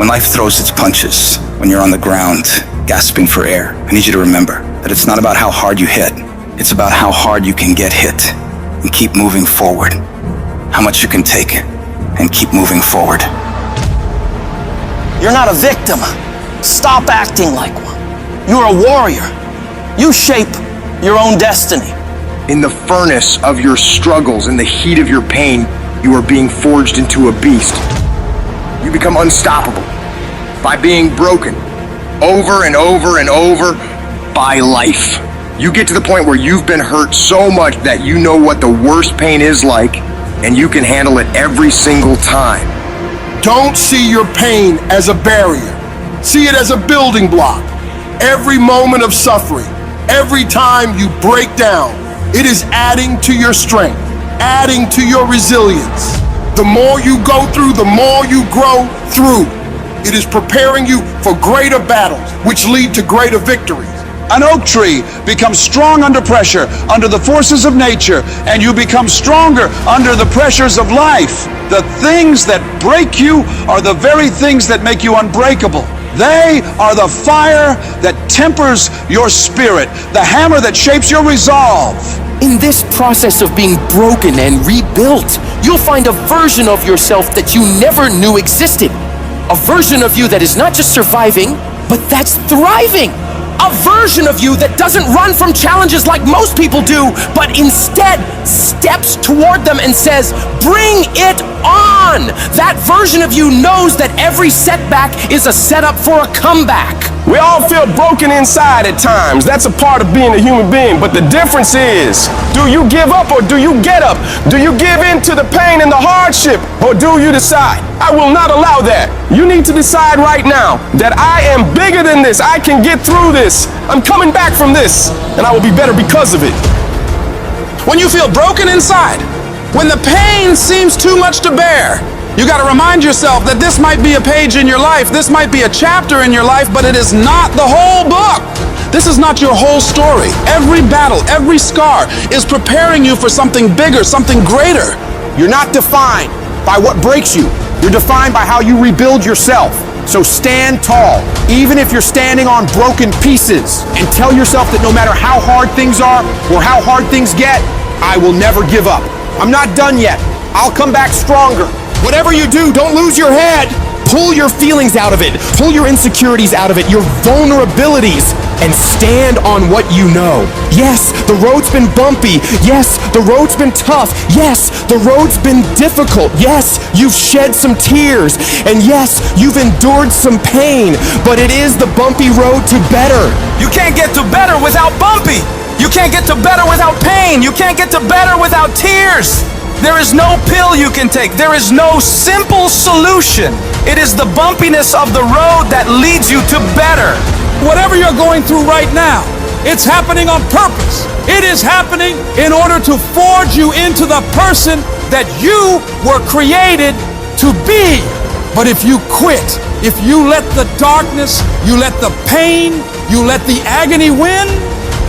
When life throws its punches, when you're on the ground, gasping for air, I need you to remember that it's not about how hard you hit. It's about how hard you can get hit and keep moving forward. How much you can take and keep moving forward. You're not a victim. Stop acting like one. You're a warrior. You shape your own destiny. In the furnace of your struggles, in the heat of your pain, you are being forged into a beast. You become unstoppable by being broken over and over and over by life. You get to the point where you've been hurt so much that you know what the worst pain is like, and you can handle it every single time. Don't see your pain as a barrier. See it as a building block. Every moment of suffering, every time you break down, it is adding to your strength, adding to your resilience. The more you go through, the more you grow through. It is preparing you for greater battles, which lead to greater victories. An oak tree becomes strong under pressure, under the forces of nature, and you become stronger under the pressures of life. The things that break you are the very things that make you unbreakable. They are the fire that tempers your spirit, the hammer that shapes your resolve. In this process of being broken and rebuilt, you'll find a version of yourself that you never knew existed. A version of you that is not just surviving, but that's thriving. A version of you that doesn't run from challenges like most people do, but instead steps toward them and says, bring it on. That version of you knows that every setback is a setup for a comeback. We all feel broken inside at times. That's a part of being a human being. But the difference is, do you give up or do you get up? Do you give in to the pain and the hardship or do you decide, I will not allow that? You need to decide right now that I am bigger than this. I can get through this. I'm coming back from this and I will be better because of it. When you feel broken inside, when the pain seems too much to bear, you got to remind yourself that this might be a page in your life, this might be a chapter in your life, but it is not the whole book. This is not your whole story. Every battle, every scar is preparing you for something bigger, something greater. You're not defined by what breaks you. You're defined by how you rebuild yourself. So stand tall, even if you're standing on broken pieces, and tell yourself that no matter how hard things are or how hard things get, I will never give up. I'm not done yet. I'll come back stronger. Whatever you do, don't lose your head. Pull your feelings out of it. Pull your insecurities out of it, your vulnerabilities, and stand on what you know. Yes, the road's been bumpy. Yes, the road's been tough. Yes, the road's been difficult. Yes, you've shed some tears. And yes, you've endured some pain. But it is the bumpy road to better. You can't get to better without bumpy. You can't get to better without pain. You can't get to better without tears. There is no pill you can take. There is no simple solution. It is the bumpiness of the road that leads you to better. Whatever you're going through right now, it's happening on purpose. It is happening in order to forge you into the person that you were created to be. But if you quit, if you let the darkness, you let the pain, you let the agony win,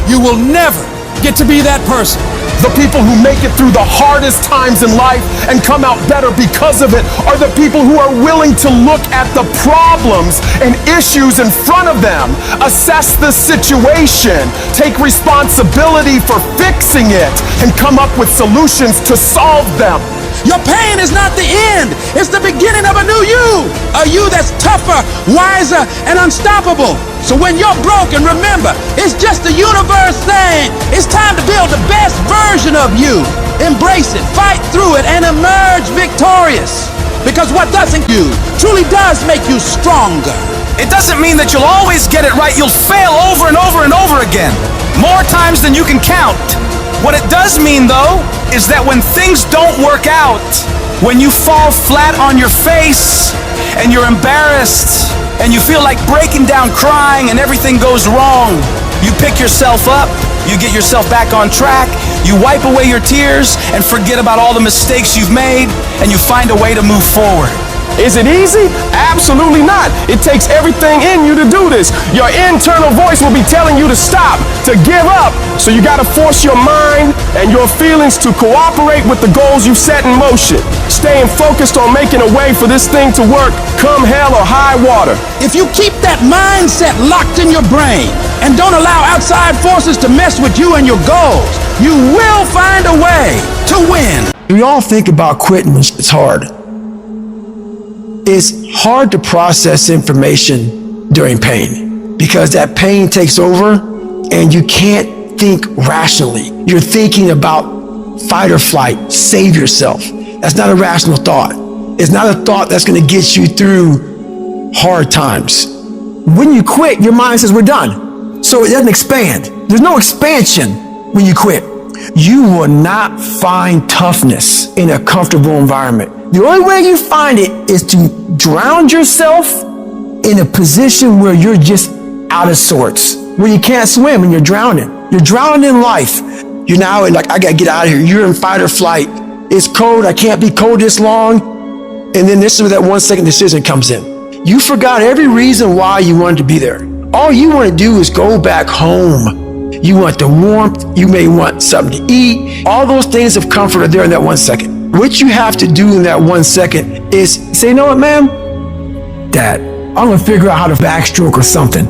you will never get to be that person. The people who make it through the hardest times in life and come out better because of it are the people who are willing to look at the problems and issues in front of them, assess the situation, take responsibility for fixing it, and come up with solutions to solve them. Your pain is not the end. It's the beginning of a new you. A you that's tougher, wiser, and unstoppable. So when you're broken, remember, it's just the universe saying, it's time to build the best version of you. Embrace it, fight through it, and emerge victorious. Because what doesn't you truly does make you stronger. It doesn't mean that you'll always get it right. You'll fail over and over and over again. More times than you can count. What it does mean, though, is that when things don't work out, when you fall flat on your face and you're embarrassed and you feel like breaking down crying and everything goes wrong, you pick yourself up, you get yourself back on track, you wipe away your tears and forget about all the mistakes you've made, and you find a way to move forward. Is it easy? Absolutely not. It takes everything in you to do this. Your internal voice will be telling you to stop, to give up. So you gotta force your mind and your feelings to cooperate with the goals you set in motion. Staying focused on making a way for this thing to work, come hell or high water. If you keep that mindset locked in your brain and don't allow outside forces to mess with you and your goals, you will find a way to win. We all think about quitting when it's hard. It's hard to process information during pain because that pain takes over and you can't think rationally. You're thinking about fight or flight, save yourself. That's not a rational thought. It's not a thought that's going to get you through hard times. When you quit, your mind says we're done. So it doesn't expand. There's no expansion when you quit. You will not find toughness in a comfortable environment. The only way you find it is to drown yourself in a position where you're just out of sorts, where you can't swim and you're drowning. You're drowning in life. You're now in like, I gotta get out of here. You're in fight or flight. It's cold. I can't be cold this long. And then this is where that 1 second decision comes in. You forgot every reason why you wanted to be there. All you want to do is go back home. You want the warmth. You may want something to eat. All those things of comfort are there in that 1 second. What you have to do in that 1 second is say, you know what, ma'am? Dad, I'm going to figure out how to backstroke or something.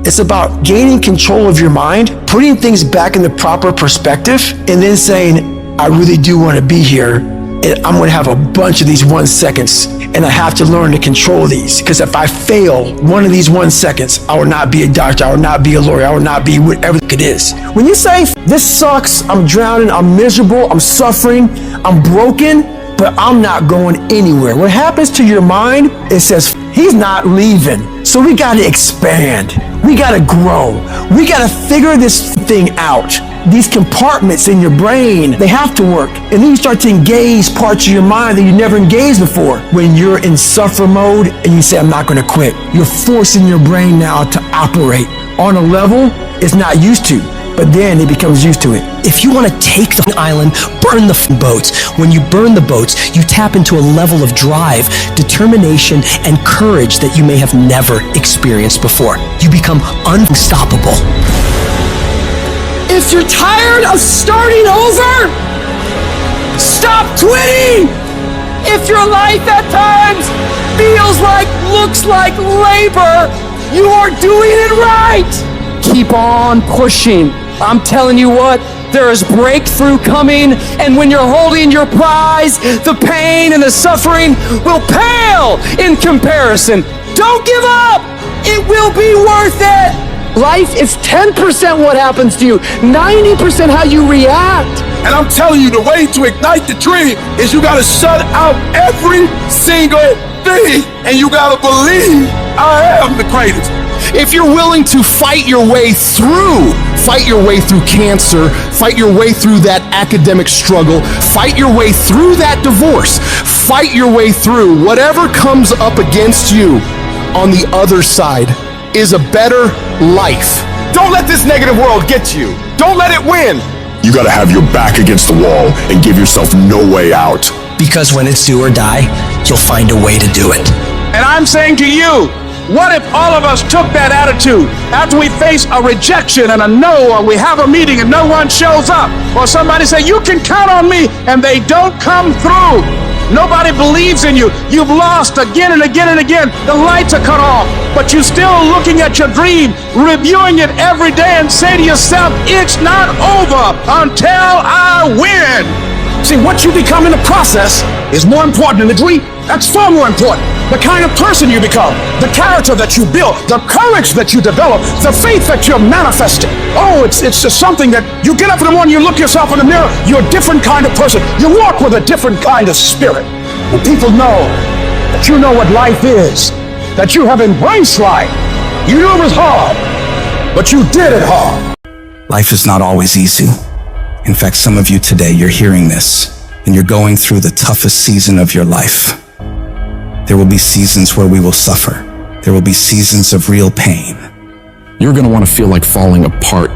It's about gaining control of your mind, putting things back in the proper perspective, and then saying, I really do want to be here, and I'm going to have a bunch of these 1 seconds, and I have to learn to control these, because if I fail one of these 1 seconds, I will not be a doctor, I will not be a lawyer, I will not be whatever it is. When you say, this sucks, I'm drowning, I'm miserable, I'm suffering, I'm broken, but I'm not going anywhere. What happens to your mind, it says, he's not leaving. So we got to expand. We got to grow. We got to figure this thing out. These compartments in your brain, they have to work. And then you start to engage parts of your mind that you never engaged before. When you're in suffer mode and you say, I'm not going to quit, you're forcing your brain now to operate on a level it's not used to. But then it becomes used to it. If you want to take the island, burn the boats. When you burn the boats, you tap into a level of drive, determination, and courage that you may have never experienced before. You become unstoppable. If you're tired of starting over, stop quitting. If your life at times feels like, looks like labor, you are doing it right. Keep on pushing. I'm telling you what, there is breakthrough coming, and when you're holding your prize, the pain and the suffering will pale in comparison. Don't give up. It will be worth it. Life is 10% what happens to you, 90% how you react. And I'm telling you, the way to ignite the dream is you gotta shut out every single thing, and you gotta believe I am the greatest. If you're willing to fight your way through cancer, fight your way through that academic struggle, fight your way through that divorce, fight your way through whatever comes up against you, on the other side is a better life. Don't let this negative world get you. Don't let it win. You gotta have your back against the wall and give yourself no way out. Because when it's do or die, you'll find a way to do it. And I'm saying to you, what if all of us took that attitude after we face a rejection and a no, or we have a meeting and no one shows up, or somebody say, you can count on me, and they don't come through. Nobody believes in you. You've lost again and again and again. The lights are cut off, but you're still looking at your dream, reviewing it every day, and say to yourself, it's not over until I win. See, what you become in the process is more important than the dream. That's far more important. The kind of person you become, the character that you build, the courage that you develop, the faith that you're manifesting. Oh, it's just something that you get up in the morning, you look yourself in the mirror, you're a different kind of person. You walk with a different kind of spirit. And people know that you know what life is, that you have embraced life. You knew it was hard, but you did it hard. Life is not always easy. In fact, some of you today, you're hearing this, and you're going through the toughest season of your life. There will be seasons where we will suffer. There will be seasons of real pain. You're going to want to feel like falling apart.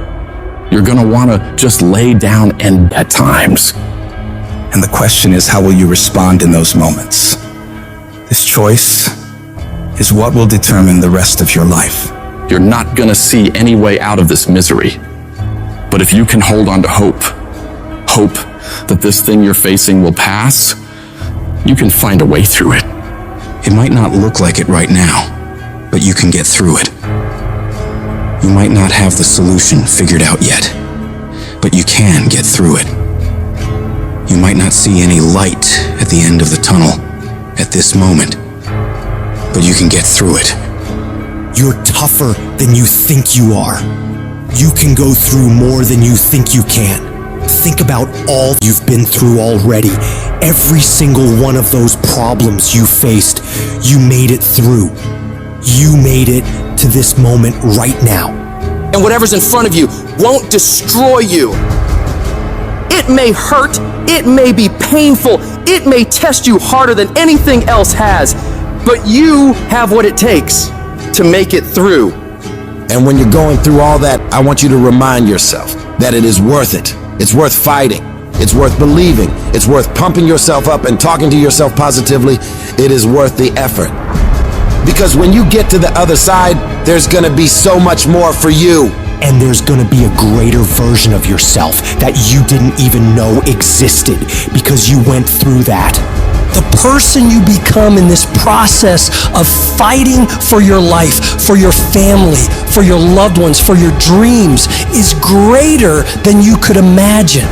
You're going to want to just lay down and at times. And the question is, how will you respond in those moments? This choice is what will determine the rest of your life. You're not gonna see any way out of this misery. But if you can hold on to hope that this thing you're facing will pass, you can find a way through it. It might not look like it right now, but you can get through it. You might not have the solution figured out yet, but you can get through it. You might not see any light at the end of the tunnel at this moment, but you can get through it. You're tougher than you think you are. You can go through more than you think you can. Think about all you've been through already. Every single one of those problems you faced, you made it through. You made it to this moment right now. And whatever's in front of you won't destroy you. It may hurt, it may be painful, it may test you harder than anything else has, but you have what it takes to make it through. And when you're going through all that, I want you to remind yourself that it is worth it. It's worth fighting. It's worth believing. It's worth pumping yourself up and talking to yourself positively. It is worth the effort. Because when you get to the other side, there's gonna be so much more for you. And there's gonna be a greater version of yourself that you didn't even know existed because you went through that. The person you become in this process of fighting for your life, for your family, for your loved ones, for your dreams is greater than you could imagine.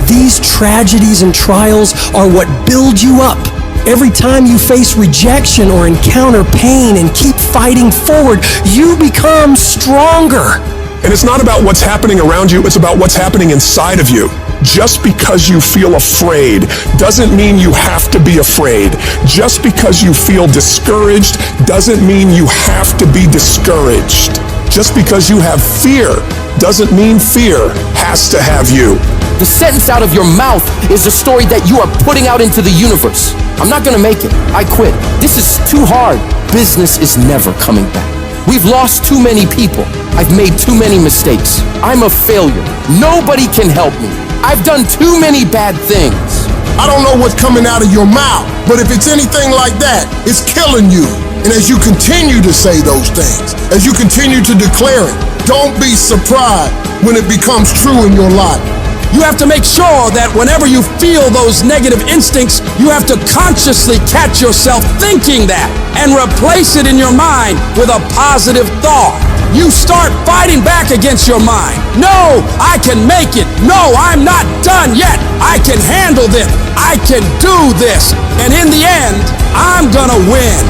These tragedies and trials are what build you up. Every time you face rejection or encounter pain and keep fighting forward, you become stronger. And it's not about what's happening around you, it's about what's happening inside of you. Just because you feel afraid doesn't mean you have to be afraid. Just because you feel discouraged doesn't mean you have to be discouraged. Just because you have fear doesn't mean fear has to have you. The sentence out of your mouth is a story that you are putting out into the universe. I'm not gonna make it. I quit. This is too hard. Business is never coming back. We've lost too many people. I've made too many mistakes. I'm a failure. Nobody can help me. I've done too many bad things. I don't know what's coming out of your mouth, but if it's anything like that, it's killing you. And as you continue to say those things, as you continue to declare it, don't be surprised when it becomes true in your life. You have to make sure that whenever you feel those negative instincts, you have to consciously catch yourself thinking that and replace it in your mind with a positive thought. You start fighting back against your mind. No, I can make it. No, I'm not done yet. I can handle this. I can do this. And in the end, I'm gonna win.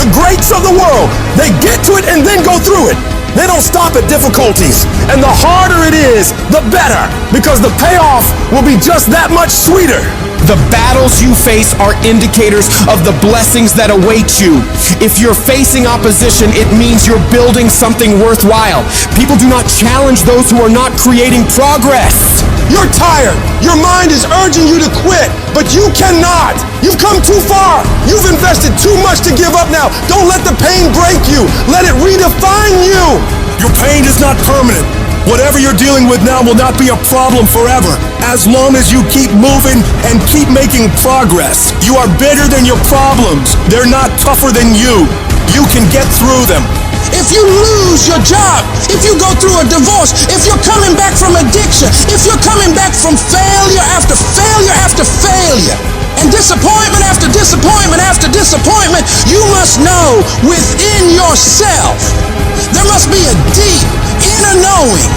The greats of the world, they get to it and then go through it. They don't stop at difficulties. And the harder it is, the better. Because the payoff will be just that much sweeter. The battles you face are indicators of the blessings that await you. If you're facing opposition, it means you're building something worthwhile. People do not challenge those who are not creating progress. You're tired. Your mind is urging you to quit, but you cannot. You've come too far. You've invested too much to give up now. Don't let the pain break you. Let it redefine you. Your pain is not permanent. Whatever you're dealing with now will not be a problem forever, as long as you keep moving and keep making progress. You are bigger than your problems. They're not tougher than you. You can get through them. If you lose your job, if you go through a divorce, if you're coming back from addiction, if you're coming back from failure after failure after failure, and disappointment after disappointment after disappointment, you must know within yourself, there must be a deep inner knowing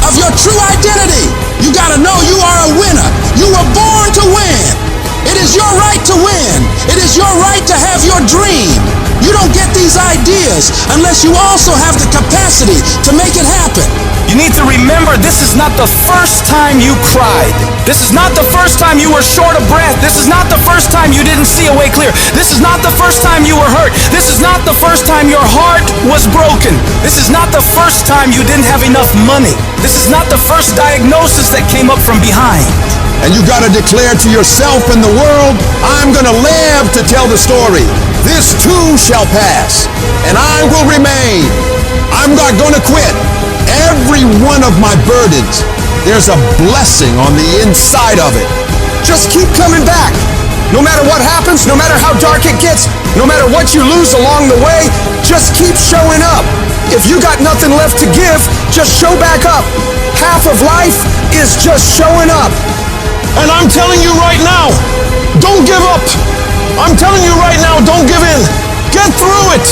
of your true identity. You gotta know you are a winner. You were born to win. It is your right to win. It is your right to have your dream. You don't get these ideas unless you also have the capacity to make it happen. You need to remember, this is not the first time you cried. This is not the first time you were short of breath. This is not the first time you didn't see a way clear. This is not the first time you were hurt. This is not the first time your heart was broken. This is not the first time you didn't have enough money. This is not the first diagnosis that came up from behind. And you gotta declare to yourself and the world, I'm gonna live to tell the story. This too shall pass, and I will remain. I'm not gonna quit. Every one of my burdens, there's a blessing on the inside of it. Just keep coming back. No matter what happens, no matter how dark it gets, no matter what you lose along the way, just keep showing up. If you got nothing left to give, just show back up. Half of life is just showing up. And I'm telling you right now, don't give up. I'm telling you right now, don't give in. Get through it.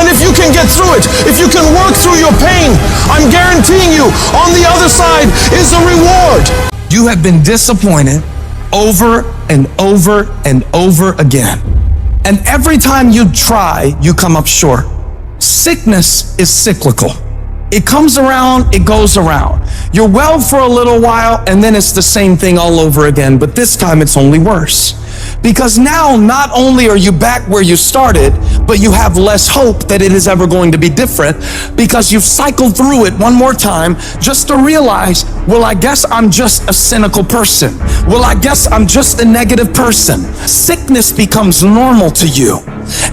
And if you can get through it, if you can work through your pain, I'm guaranteeing you, on the other side is a reward. You have been disappointed over and over and over again. And every time you try, you come up short. Sickness is cyclical. It comes around, it goes around. You're well for a little while, and then it's the same thing all over again, but this time it's only worse. Because now, not only are you back where you started, but you have less hope that it is ever going to be different, because you've cycled through it one more time just to realize, well, I guess I'm just a cynical person. Well, I guess I'm just a negative person. Sickness becomes normal to you,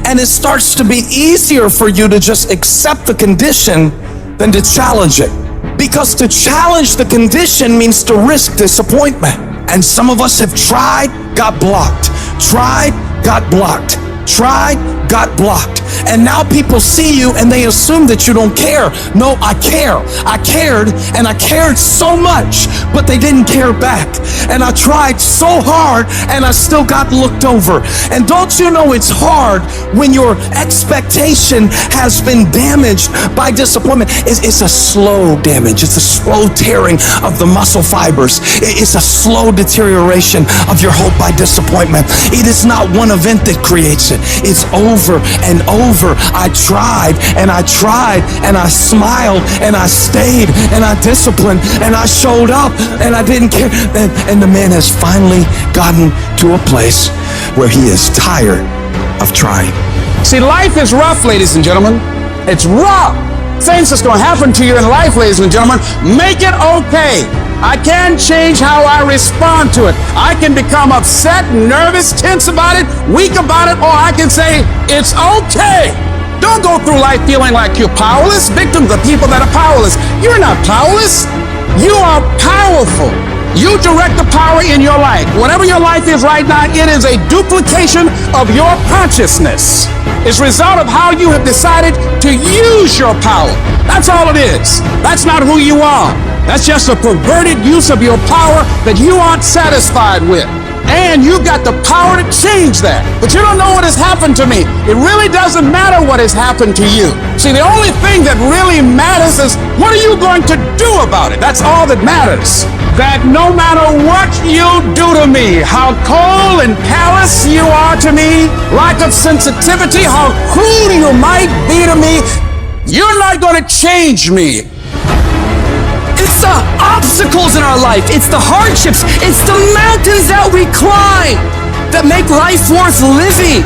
and it starts to be easier for you to just accept the condition than to challenge it. Because to challenge the condition means to risk disappointment. And some of us have tried, got blocked. Tried, got blocked. Tried, got blocked. And now people see you and they assume that you don't care. No, I care. I cared, and I cared so much, but they didn't care back. And I tried so hard and I still got looked over. And don't you know it's hard when your expectation has been damaged by disappointment? It's a slow damage. It's a slow tearing of the muscle fibers. It's a slow deterioration of your hope by disappointment. It is not one event that creates it. It's over and over. I tried and I tried and I smiled and I stayed and I disciplined and I showed up and I didn't care. And the man has finally gotten to a place where he is tired of trying. See, life is rough, ladies and gentlemen. It's rough. Things that's going to happen to you in life, ladies and gentlemen, make it okay. I can change how I respond to it. I can become upset, nervous, tense about it, weak about it, or I can say, it's okay. Don't go through life feeling like you're powerless, victims of people that are powerless. You're not powerless. You are powerful. You direct the power in your life. Whatever your life is right now, it is a duplication of your consciousness. It's a result of how you have decided to use your power. That's all it is. That's not who you are. That's just a perverted use of your power that you aren't satisfied with. And you've got the power to change that. But you don't know what has happened to me. It really doesn't matter what has happened to you. See, the only thing that really matters is what are you going to do about it? That's all that matters. That no matter what you do to me, how cold and callous you are to me, lack of sensitivity, how cruel you might be to me, you're not going to change me. It's the obstacles in our life. It's the hardships. It's the mountains that we climb that make life worth living.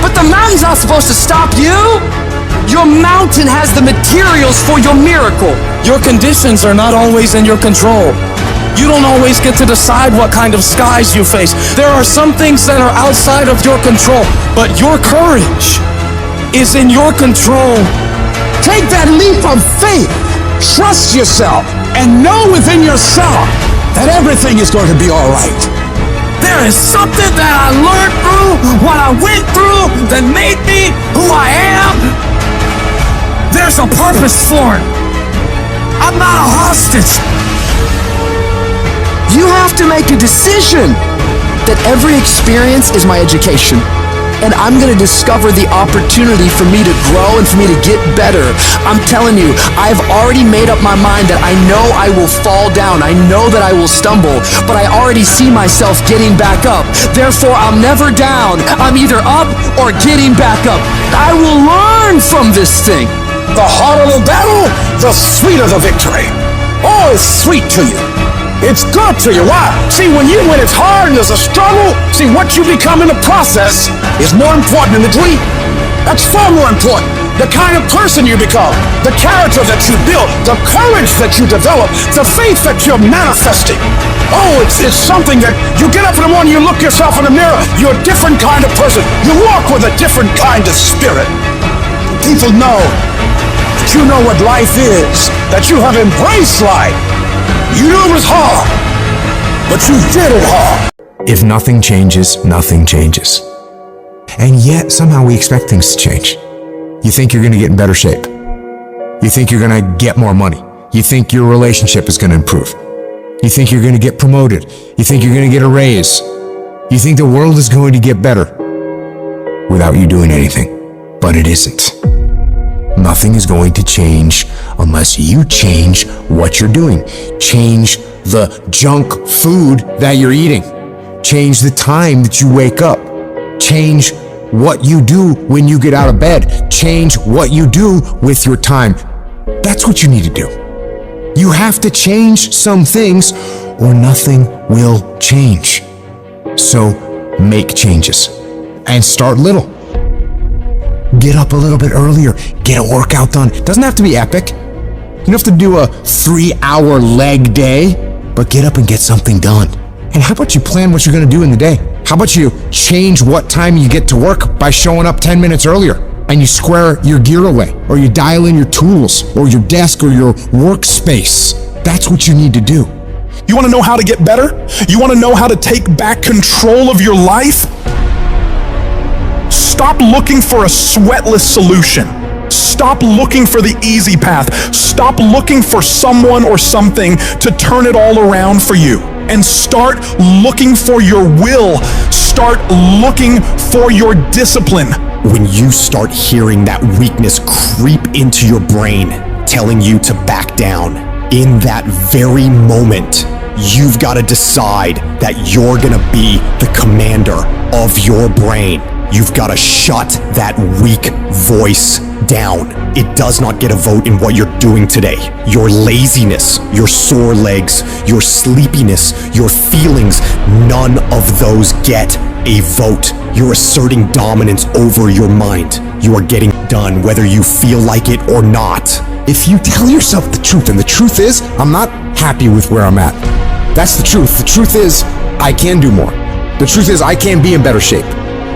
But the mountain's not supposed to stop you. Your mountain has the materials for your miracle. Your conditions are not always in your control. You don't always get to decide what kind of skies you face. There are some things that are outside of your control, but your courage is in your control. Take that leap of faith. Trust yourself and know within yourself that everything is going to be all right. There is something that I learned through what I went through that made me who I am. There's a purpose for it. I'm not a hostage. You have to make a decision that every experience is my education. And I'm gonna discover the opportunity for me to grow and for me to get better. I'm telling you, I've already made up my mind that I know I will fall down. I know that I will stumble, but I already see myself getting back up. Therefore, I'm never down. I'm either up or getting back up. I will learn from this thing. The harder the battle, the sweeter the victory. Oh, it's sweet to you. It's good to you. Why? See, when it's hard and there's a struggle, see, what you become in the process is more important than the dream. That's far more important. The kind of person you become, the character that you build, the courage that you develop, the faith that you're manifesting. Oh, it's something that you get up in the morning, you look yourself in the mirror, you're a different kind of person. You walk with a different kind of spirit. People know that you know what life is, that you have embraced life. You knew it was hard, but you did it hard. If nothing changes, nothing changes. And yet, somehow we expect things to change. You think you're going to get in better shape. You think you're going to get more money. You think your relationship is going to improve. You think you're going to get promoted. You think you're going to get a raise. You think the world is going to get better without you doing anything. But it isn't. Nothing is going to change unless you change what you're doing. Change the junk food that you're eating. Change the time that you wake up. Change what you do when you get out of bed. Change what you do with your time. That's what you need to do. You have to change some things or nothing will change. So make changes and start little. Get up a little bit earlier. Get a workout done. It doesn't have to be epic. You don't have to do a 3-hour leg day, but get up and get something done. And how about you plan what you're going to do in the day? How about you change what time you get to work by showing up 10 minutes earlier? And you square your gear away, or you dial in your tools, or your desk, or your workspace. That's what you need to do. You want to know how to get better? You want to know how to take back control of your life? Stop looking for a sweatless solution. Stop looking for the easy path. Stop looking for someone or something to turn it all around for you. And start looking for your will. Start looking for your discipline. When you start hearing that weakness creep into your brain, telling you to back down, in that very moment, you've got to decide that you're gonna be the commander of your brain. You've got to shut that weak voice down. It does not get a vote in what you're doing today. Your laziness, your sore legs, your sleepiness, your feelings, none of those get a vote. You're asserting dominance over your mind. You are getting done whether you feel like it or not. If you tell yourself the truth, and the truth is, I'm not happy with where I'm at. That's the truth. The truth is, I can do more. The truth is, I can be in better shape.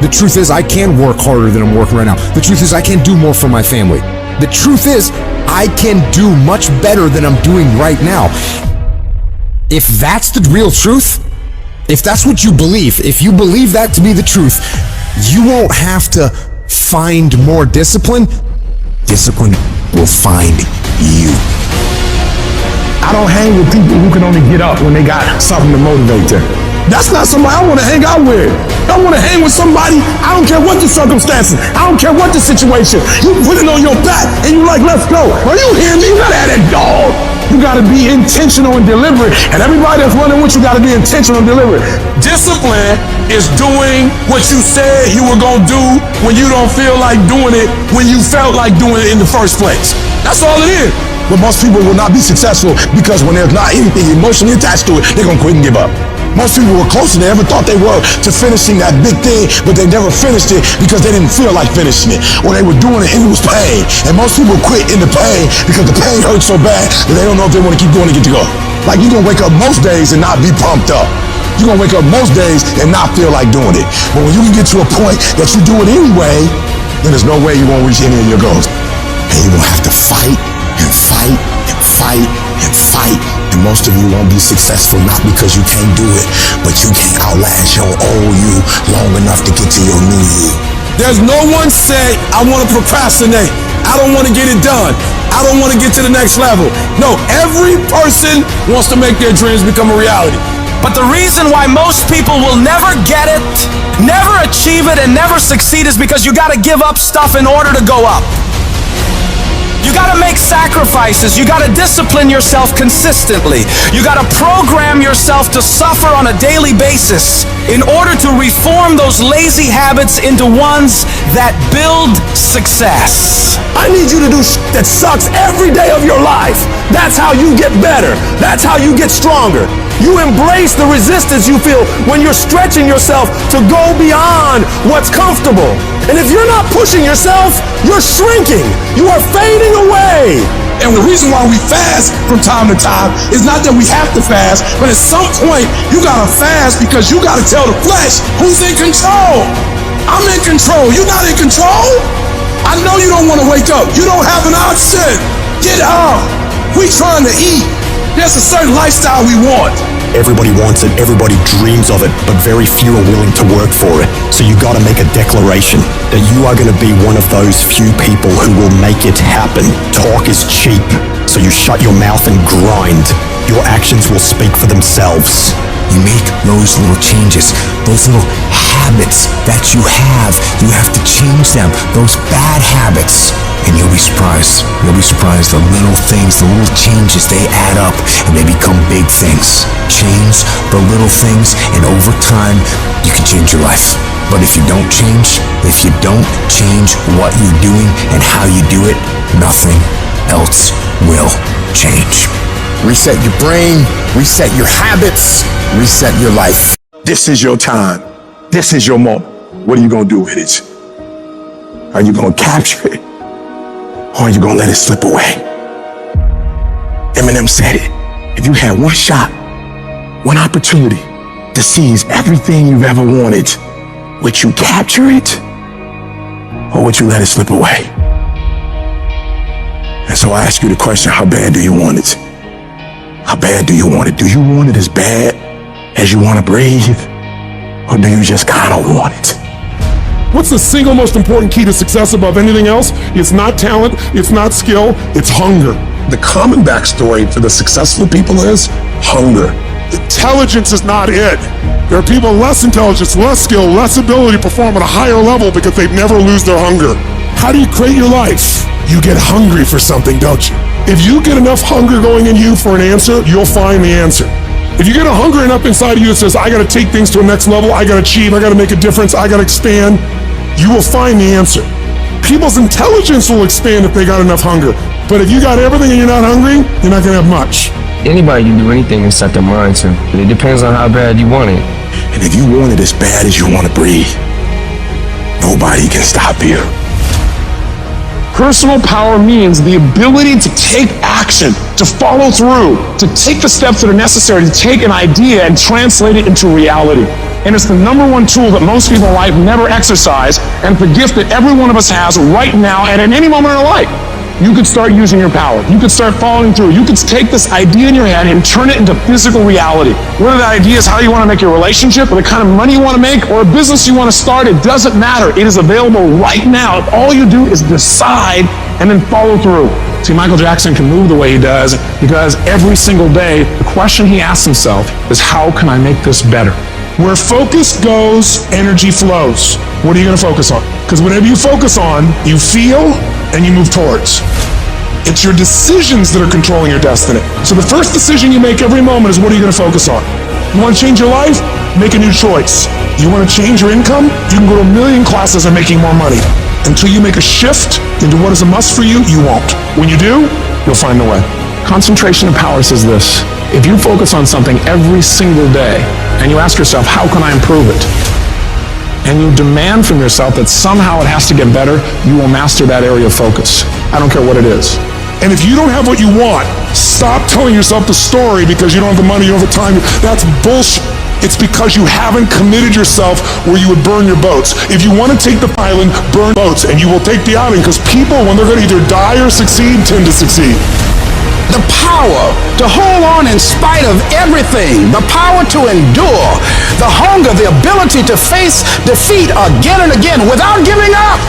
The truth is, I can work harder than I'm working right now. The truth is, I can do more for my family. The truth is, I can do much better than I'm doing right now. If that's the real truth, if that's what you believe, if you believe that to be the truth, you won't have to find more discipline. Discipline will find you. I don't hang with people who can only get up when they got something to motivate them. That's not somebody I want to hang out with. I want to hang with somebody, I don't care what the circumstances, I don't care what the situation. You put it on your back and you like, let's go. Are you hearing me? You gotta have that dog. You gotta be intentional and deliberate. And everybody that's running with you gotta be intentional and deliberate. Discipline is doing what you said you were gonna do when you don't feel like doing it when you felt like doing it in the first place. That's all it is. But most people will not be successful because when there's not anything emotionally attached to it, they're gonna quit and give up. Most people were closer than they ever thought they were to finishing that big thing, but they never finished it because they didn't feel like finishing it, or they were doing it and it was pain. And most people quit in the pain because the pain hurts so bad that they don't know if they want to keep going to get to go. Like, you're gonna wake up most days and not be pumped up. You're gonna wake up most days and not feel like doing it. But when you can get to a point that you do it anyway, then there's no way you won't reach any of your goals. And you're gonna have to fight and fight and fight and fight. And most of you won't be successful not because you can't do it, but you can't outlast your old you long enough to get to your new you. There's no one say, I want to procrastinate. I don't want to get it done. I don't want to get to the next level. No, every person wants to make their dreams become a reality. But the reason why most people will never get it, never achieve it, and never succeed is because you gotta give up stuff in order to go up. You gotta make sacrifices. You gotta discipline yourself consistently. You gotta program yourself to suffer on a daily basis in order to reform those lazy habits into ones that build success. I need you to do that sucks every day of your life. That's how you get better. That's how you get stronger. You embrace the resistance you feel when you're stretching yourself to go beyond what's comfortable. And if you're not pushing yourself, you're shrinking. You are fading away. And the reason why we fast from time to time is not that we have to fast, but at some point you gotta fast because you gotta tell the flesh who's in control. I'm in control. You're not in control. I know you don't want to wake up. You don't have an option. Get up. We trying to eat. There's a certain lifestyle we want. Everybody wants it, everybody dreams of it, but very few are willing to work for it. So you gotta make a declaration that you are gonna be one of those few people who will make it happen. Talk is cheap, so you shut your mouth and grind. Your actions will speak for themselves. You make those little changes, those little habits that you have to change them, those bad habits. And you'll be surprised. You'll be surprised. The little things, the little changes, they add up and they become big things. Change the little things, and over time, you can change your life. But if you don't change what you're doing and how you do it, nothing else will change. Reset your brain, reset your habits, reset your life. This is your time. This is your moment. What are you gonna do with it? Are you gonna capture it? Or are you gonna let it slip away? Eminem said it. If you had one shot, one opportunity to seize everything you've ever wanted, would you capture it? Or would you let it slip away? And so I ask you the question, how bad do you want it? How bad do you want it? Do you want it as bad as you want to breathe? Or do you just kind of want it? What's the single most important key to success above anything else? It's not talent, it's not skill, it's hunger. The common backstory for the successful people is hunger. Intelligence is not it. There are people less intelligence, less skill, less ability to perform at a higher level because they never lose their hunger. How do you create your life? You get hungry for something, don't you? If you get enough hunger going in you for an answer, you'll find the answer. If you get a hunger enough inside of you that says, I gotta take things to a next level, I gotta achieve, I gotta make a difference, I gotta expand, you will find the answer. People's intelligence will expand if they got enough hunger. But if you got everything and you're not hungry, you're not gonna have much. Anybody can do anything and set their mind to. But it depends on how bad you want it. And if you want it as bad as you want to breathe, nobody can stop you. Personal power means the ability to take action, to follow through, to take the steps that are necessary to take an idea and translate it into reality. And it's the number one tool that most people in life never exercise, and it's the gift that every one of us has right now and at any moment in our life. You could start using your power. You could start following through. You could take this idea in your head and turn it into physical reality. Whether that idea is how you want to make your relationship, or the kind of money you want to make, or a business you want to start, it doesn't matter. It is available right now. If all you do is decide and then follow through. See, Michael Jackson can move the way he does because every single day, the question he asks himself is, how can I make this better? Where focus goes, energy flows. What are you going to focus on? Because whatever you focus on, you feel and you move towards. It's your decisions that are controlling your destiny. So the first decision you make every moment is, what are you going to focus on? You want to change your life? Make a new choice. You want to change your income? You can go to 1 million classes and making more money. Until you make a shift into what is a must for you, you won't. When you do, you'll find the way. Concentration of power says this: if you focus on something every single day and you ask yourself, how can I improve it? And you demand from yourself that somehow it has to get better, you will master that area of focus. I don't care what it is. And if you don't have what you want, stop telling yourself the story because you don't have the money over time. That's bullshit. It's because you haven't committed yourself where you would burn your boats. If you want to take the island, burn boats, and you will take the island, because people, when they're going to either die or succeed, tend to succeed. The power to hold on in spite of everything, the power to endure, the hunger, the ability to face defeat again and again without giving up.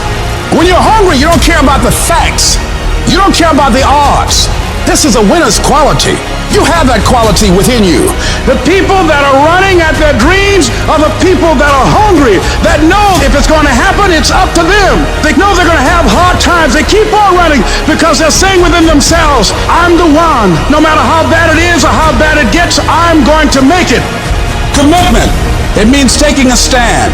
When you're hungry, you don't care about the facts. You don't care about the odds. This is a winner's quality. You have that quality within you. The people that are running at their dreams are the people that are hungry, that know if it's going to happen, it's up to them. They know they're going to have hard times. They keep on running because they're saying within themselves, I'm the one. No matter how bad it is or how bad it gets, I'm going to make it. Commitment. It means taking a stand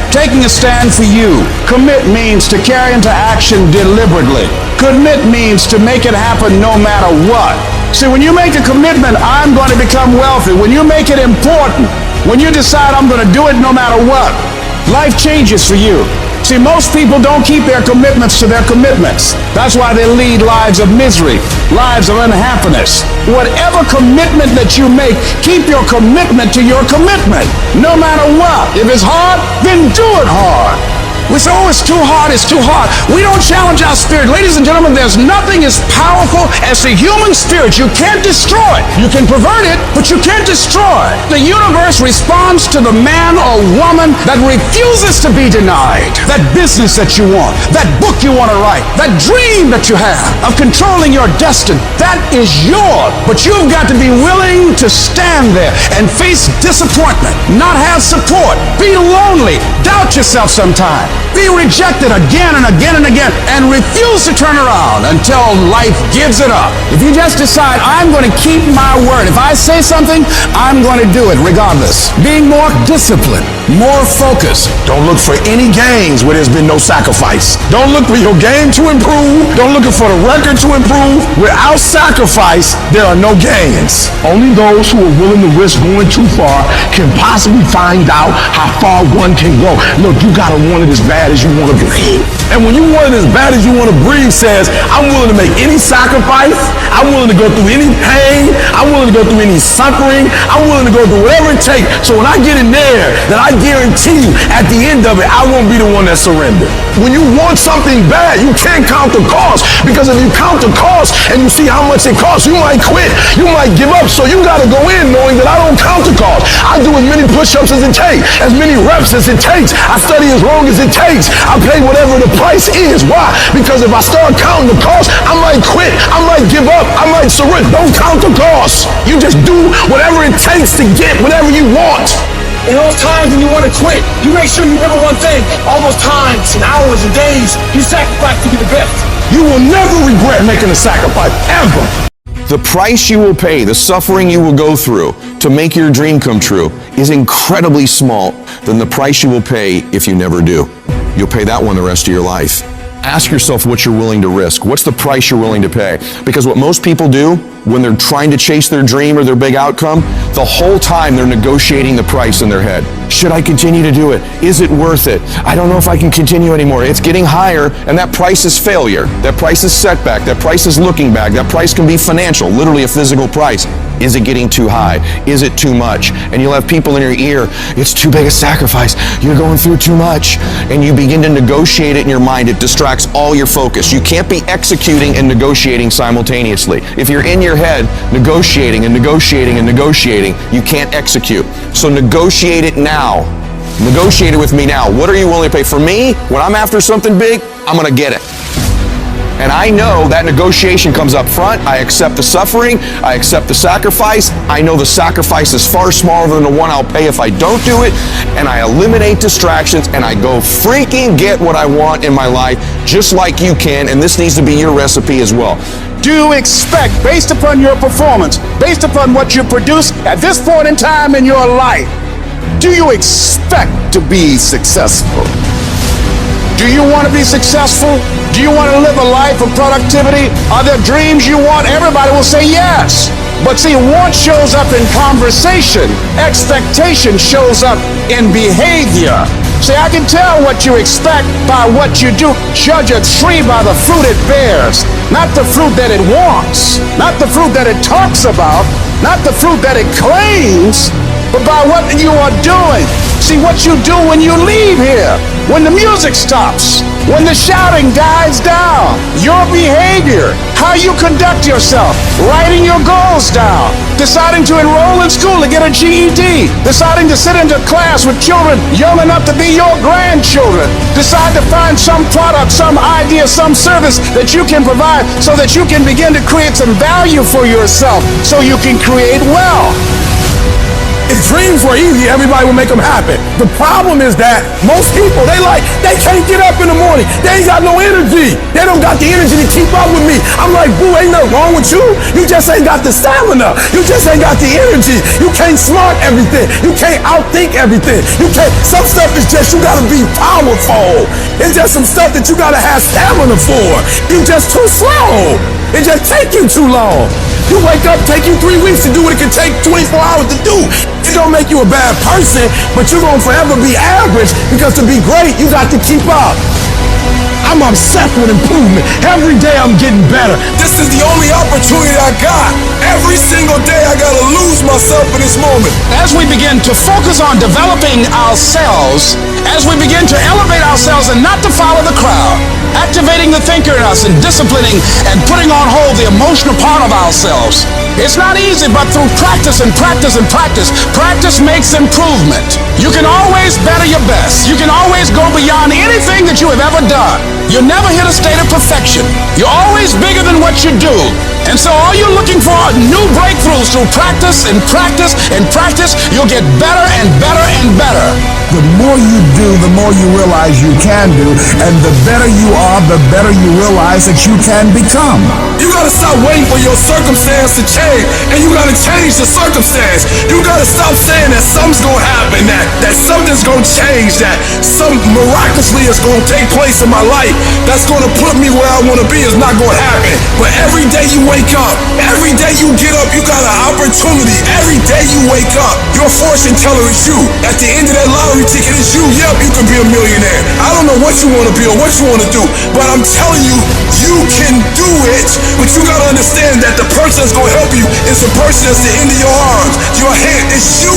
for you. Commit means to carry into action deliberately. Commit means to make it happen no matter what. See, when you make a commitment, I'm going to become wealthy. When you make it important, when you decide I'm going to do it no matter what, life changes for you. See, most people don't keep their commitments to their commitments. That's why they lead lives of misery, lives of unhappiness. Whatever commitment that you make, keep your commitment to your commitment, no matter what. If it's hard, then do it hard. We say, oh, it's too hard, it's too hard. We don't challenge our spirit. Ladies and gentlemen, there's nothing as powerful as the human spirit. You can't destroy it. You can pervert it, but you can't destroy it. The universe responds to the man or woman that refuses to be denied. That business that you want, that book you want to write, that dream that you have of controlling your destiny, that is yours. But you've got to be willing to stand there and face disappointment, not have support, be lonely, doubt yourself sometimes, be rejected again and again and again, and refuse to turn around until life gives it up. If you just decide, I'm going to keep my word. If I say something, I'm going to do it regardless. Being more disciplined, more focused. Don't look for any gains where there's been no sacrifice. Don't look for your game to improve. Don't look for the record to improve. Without sacrifice, there are no gains. Only those who are willing to risk going too far can possibly find out how far one can go. Look, you gotta want it as bad as you want to breathe. And when you want it as bad as you want to breathe says, I'm willing to make any sacrifice. I'm willing to go through any pain. I'm willing to go through any suffering. I'm willing to go through whatever it takes. So when I get in there, then I guarantee you at the end of it, I won't be the one that surrendered. When you want something bad, you can't count the cost. Because if you count the cost and you see how much it costs, you might quit. You might give up. So you got to go in knowing that I don't count the cost. I do as many push-ups as it takes, as many reps as it takes. I study as long as it takes. I pay whatever the price is. Why? Because if I start counting the cost, I might quit. I might give up. I might surrender. Don't count the cost. You just do whatever it takes to get whatever you want. In those times when you want to quit, you make sure you remember one thing. All those times and hours and days you sacrificed to be the best. You will never regret making a sacrifice, ever. The price you will pay, the suffering you will go through to make your dream come true is incredibly small than the price you will pay if you never do. You'll pay that one the rest of your life. Ask yourself what you're willing to risk. What's the price you're willing to pay? Because what most people do when they're trying to chase their dream or their big outcome, the whole time they're negotiating the price in their head. Should I continue to do it? Is it worth it? I don't know if I can continue anymore. It's getting higher, and that price is failure. That price is setback. That price is looking back. That price can be financial, literally a physical price. Is it getting too high? Is it too much? And you'll have people in your ear, it's too big a sacrifice. You're going through too much. And you begin to negotiate it in your mind. It distracts all your focus. You can't be executing and negotiating simultaneously. If you're in your head negotiating and negotiating and negotiating, you can't execute. So negotiate it now. Negotiate it with me now. What are you willing to pay? For me, when I'm after something big, I'm going to get it. And I know that negotiation comes up front. I accept the suffering. I accept the sacrifice. I know the sacrifice is far smaller than the one I'll pay if I don't do it. And I eliminate distractions and I go freaking get what I want in my life, just like you can. And this needs to be your recipe as well. Do you expect, based upon your performance, based upon what you produce at this point in time in your life, do you expect to be successful? Do you want to be successful? Do you want to live a life of productivity? Are there dreams you want? Everybody will say yes. But see, want shows up in conversation. Expectation shows up in behavior. See, I can tell what you expect by what you do. Judge a tree by the fruit it bears, not the fruit that it wants, not the fruit that it talks about, not the fruit that it claims, but by what you are doing. See what you do when you leave here, when the music stops, when the shouting dies down, your behavior, how you conduct yourself, writing your goals down, deciding to enroll in school to get a GED, deciding to sit into class with children young enough to be your grandchildren, decide to find some product, some idea, some service that you can provide so that you can begin to create some value for yourself so you can create wealth. If dreams were easy, everybody would make them happen. The problem is that most people, they can't get up in the morning. They ain't got no energy. They don't got the energy to keep up with me. I'm like, boo, ain't nothing wrong with you. You just ain't got the stamina. You just ain't got the energy. You can't smart everything. You can't outthink everything. Some stuff is just, you gotta be powerful. It's just some stuff that you gotta have stamina for. You just too slow. It just take you too long. You wake up, take you 3 weeks to do what it can take 24 hours to do. It don't make you a bad person, but you're gonna forever be average because to be great, you got to keep up. I'm obsessed with improvement. Every day I'm getting better. This is the only opportunity I got. Every single day I gotta lose myself in this moment. As we begin to focus on developing ourselves, as we begin to elevate ourselves and not to follow the crowd, activating the thinker in us and disciplining and putting on hold the emotional part of ourselves. It's not easy, but through practice and practice and practice, practice makes improvement. You can always better your best. You can always go beyond anything that you have ever done. You'll never hit a state of perfection. You're always bigger than what you do. And so all you're looking for are new breakthroughs through practice and practice and practice. You'll get better and better and better. The more you do, the more you realize you can do, and the better you are, the better you realize that you can become. You gotta stop waiting for your circumstance to change, and you gotta change the circumstance. You gotta stop saying that something's gonna happen, that something's gonna change, that something miraculously is gonna take place in my life that's gonna put me where I wanna be is not gonna happen. But every day you wake up, every day you get up, you got an opportunity. Every day you wake up, your fortune teller is you. At the end of that lottery ticket is you. Yep, you can be a millionaire. I don't know what you want to be or what you want to do, but I'm telling you, you can do it. But you gotta understand that the person that's gonna help you is the person that's the end of your arms, your hand. It's you.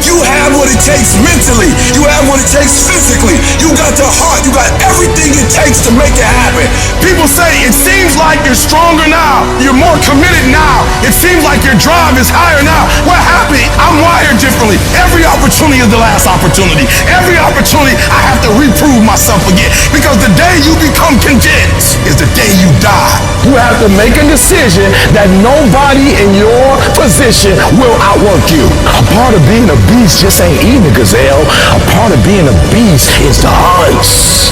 You have what it takes mentally. You have what it takes physically. You got the heart. You got everything it takes to make it happen. People say it seems like you're stronger now. You're more committed now. It seems like your drive is higher now. What happened? I'm wired differently. Every opportunity is the last opportunity. Every opportunity I have to reprove myself again. Because the day you become content is the day you die. You have to make a decision that nobody in your position will outwork you. A part of being a beast just ain't eating a gazelle. A part of being a beast is to hunt.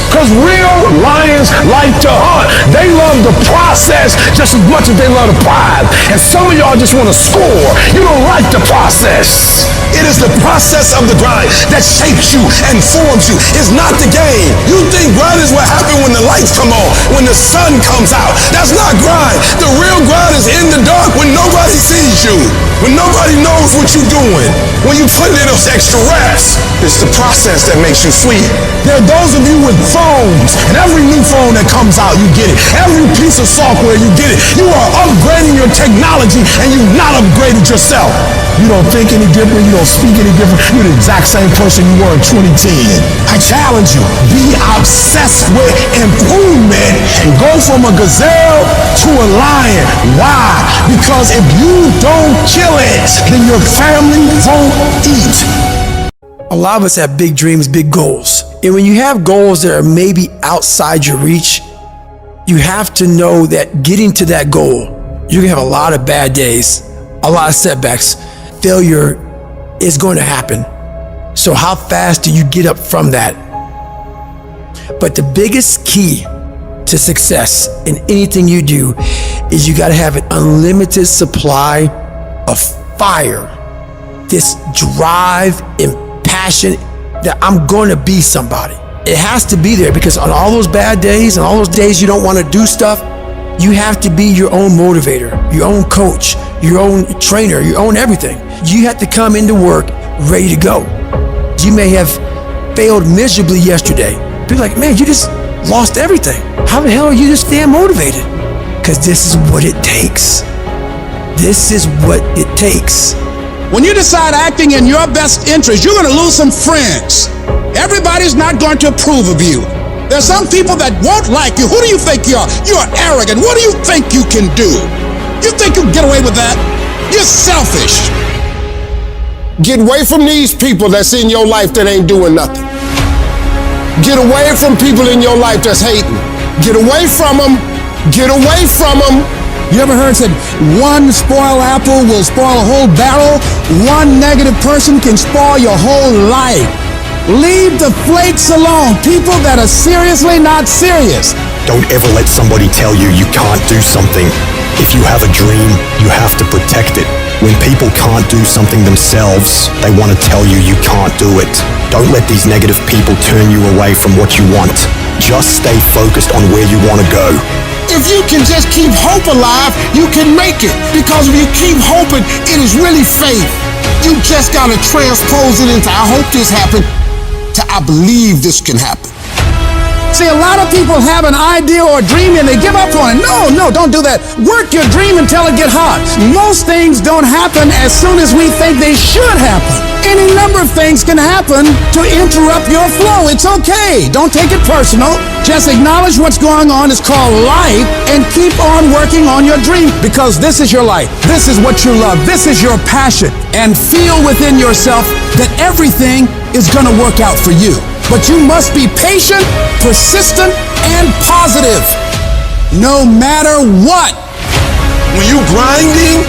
Because real lions like to hunt. They love the process just as much as they love the prize. And some of y'all just want to score. You don't like the process. It is the process of the grind that shapes you and forms you. It's not the game. You think grind is what happens when the lights come on, when the sun comes out. That's not grind. The real grind is in the dark when nobody sees you, when nobody knows what you're doing, when you put in those extra reps. It's the process that makes you sweet. There are those of you with phones, and every new phone that comes out, you get it. Every piece of software, you get it. You are upgrading your technology, and you've not upgraded yourself. You don't think any different. You don't speak any different. You're the exact same person you were in 2010. I challenge you. Be obsessed with improvement and go from a gazelle to a lion. Why? Because if you don't kill it, then your family won't eat. A lot of us have big dreams, big goals. And when you have goals that are maybe outside your reach, you have to know that getting to that goal, you're gonna have a lot of bad days, a lot of setbacks. Failure is going to happen. So how fast do you get up from that? But the biggest key to success in anything you do is you got to have an unlimited supply of fire, this drive and passion that I'm going to be somebody. It has to be there because on all those bad days and all those days you don't want to do stuff, you have to be your own motivator, your own coach, your own trainer, your own everything. You have to come into work ready to go. You may have failed miserably yesterday. People are like, man, you just lost everything. How the hell are you just staying motivated? Because this is what it takes. This is what it takes. When you decide acting in your best interest, you're going to lose some friends. Everybody's not going to approve of you. There's some people that won't like you. Who do you think you are? You're arrogant. What do you think you can do? You think you can get away with that? You're selfish. Get away from these people that's in your life that ain't doing nothing. Get away from people in your life that's hating. Get away from them. Get away from them. You ever heard said one spoiled apple will spoil a whole barrel? One negative person can spoil your whole life. Leave the flakes alone. People that are seriously not serious. Don't ever let somebody tell you you can't do something. If you have a dream, you have to protect it. When people can't do something themselves, they want to tell you you can't do it. Don't let these negative people turn you away from what you want. Just stay focused on where you want to go. If you can just keep hope alive, you can make it. Because if you keep hoping, it is really faith. You just gotta transpose it into I hope this happened to I believe this can happen. See, a lot of people have an idea or a dream and they give up on it. No, don't do that. Work your dream until it gets hot. Most things don't happen as soon as we think they should happen. Any number of things can happen to interrupt your flow. It's okay. Don't take it personal. Just acknowledge what's going on. It's called life, and keep on working on your dream, because this is your life. This is what you love. This is your passion. And feel within yourself that everything is going to work out for you. But you must be patient, persistent, and positive, no matter what. When you grinding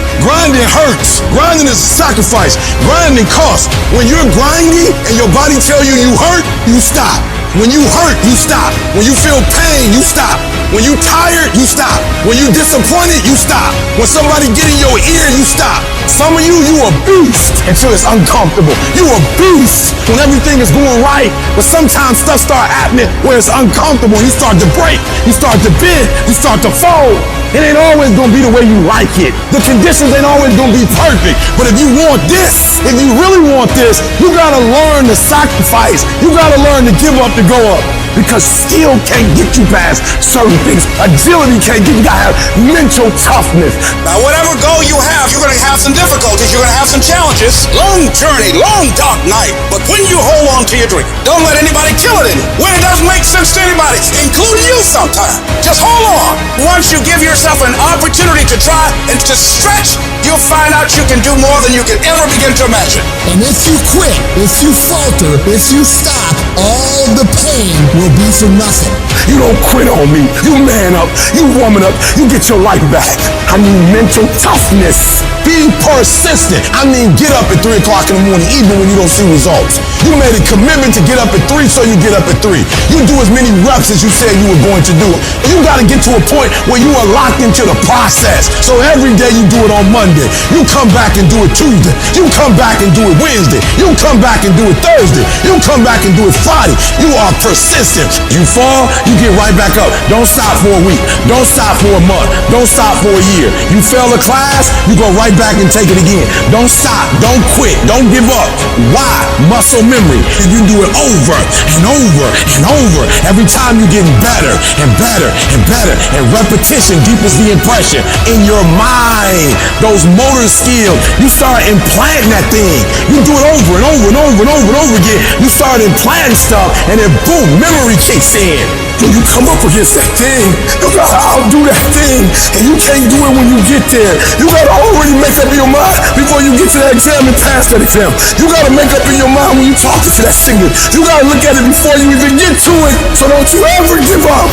hurts. Grinding is a sacrifice. Grinding costs. When you're grinding and your body tell you hurt, you stop. When you hurt, you stop. When you feel pain, you stop. When you tired, you stop. When you disappointed, you stop. When somebody get in your ear, you stop. Some of you a beast until it's uncomfortable. You a beast when everything is going right, but sometimes stuff start happening where it's uncomfortable. You start to break, you start to bend, you start to fold. It ain't always gonna be the way you like it. The conditions ain't always gonna be perfect. But if you want this, if you really want this, you gotta learn to sacrifice. You gotta learn to give up to go up. Because skill can't get you past certain things. Agility can't get you. You gotta have mental toughness. Now, whatever goal you have, you're gonna have some difficulties. You're gonna have some challenges. Long journey, long dark night. But when you hold on to your dream, don't let anybody kill it in you. When it doesn't make sense to anybody, including you sometimes, just hold on. Once you give yourself an opportunity to try and to stretch, you'll find out you can do more than you can ever begin to imagine. And if you quit, if you falter, if you stop, all the pain will be for nothing. You don't quit on me. You man up. You woman up. You get your life back. I need mental toughness. Be persistent. I mean, get up at 3 o'clock in the morning, even when you don't see results. You made a commitment to get up at 3, so you get up at 3. You do as many reps as you said you were going to do. You got to get to a point where you are locked into the process. So every day you do it on Monday. You come back and do it Tuesday. You come back and do it Wednesday. You come back and do it Thursday. You come back and do it Friday. You are persistent. You fall, you get right back up. Don't stop for a week. Don't stop for a month. Don't stop for a year. You fail a class, you go right back and take it again. Don't stop. Don't quit. Don't give up. Why? Muscle memory. You do it over and over and over. Every time you're getting better and better and better. And repetition deepens the impression in your mind. Those motor skills, you start implanting that thing. You do it over and over and over and over and over again. You start implanting stuff, and then boom, memory kicks in. When you come up against that thing, you gotta outdo that thing, and you can't do it when you get there. You gotta already make up your mind before you get to that exam and pass that exam. You gotta make up in your mind when you talking to that singer. You gotta look at it before you even get to it. So don't you ever give up.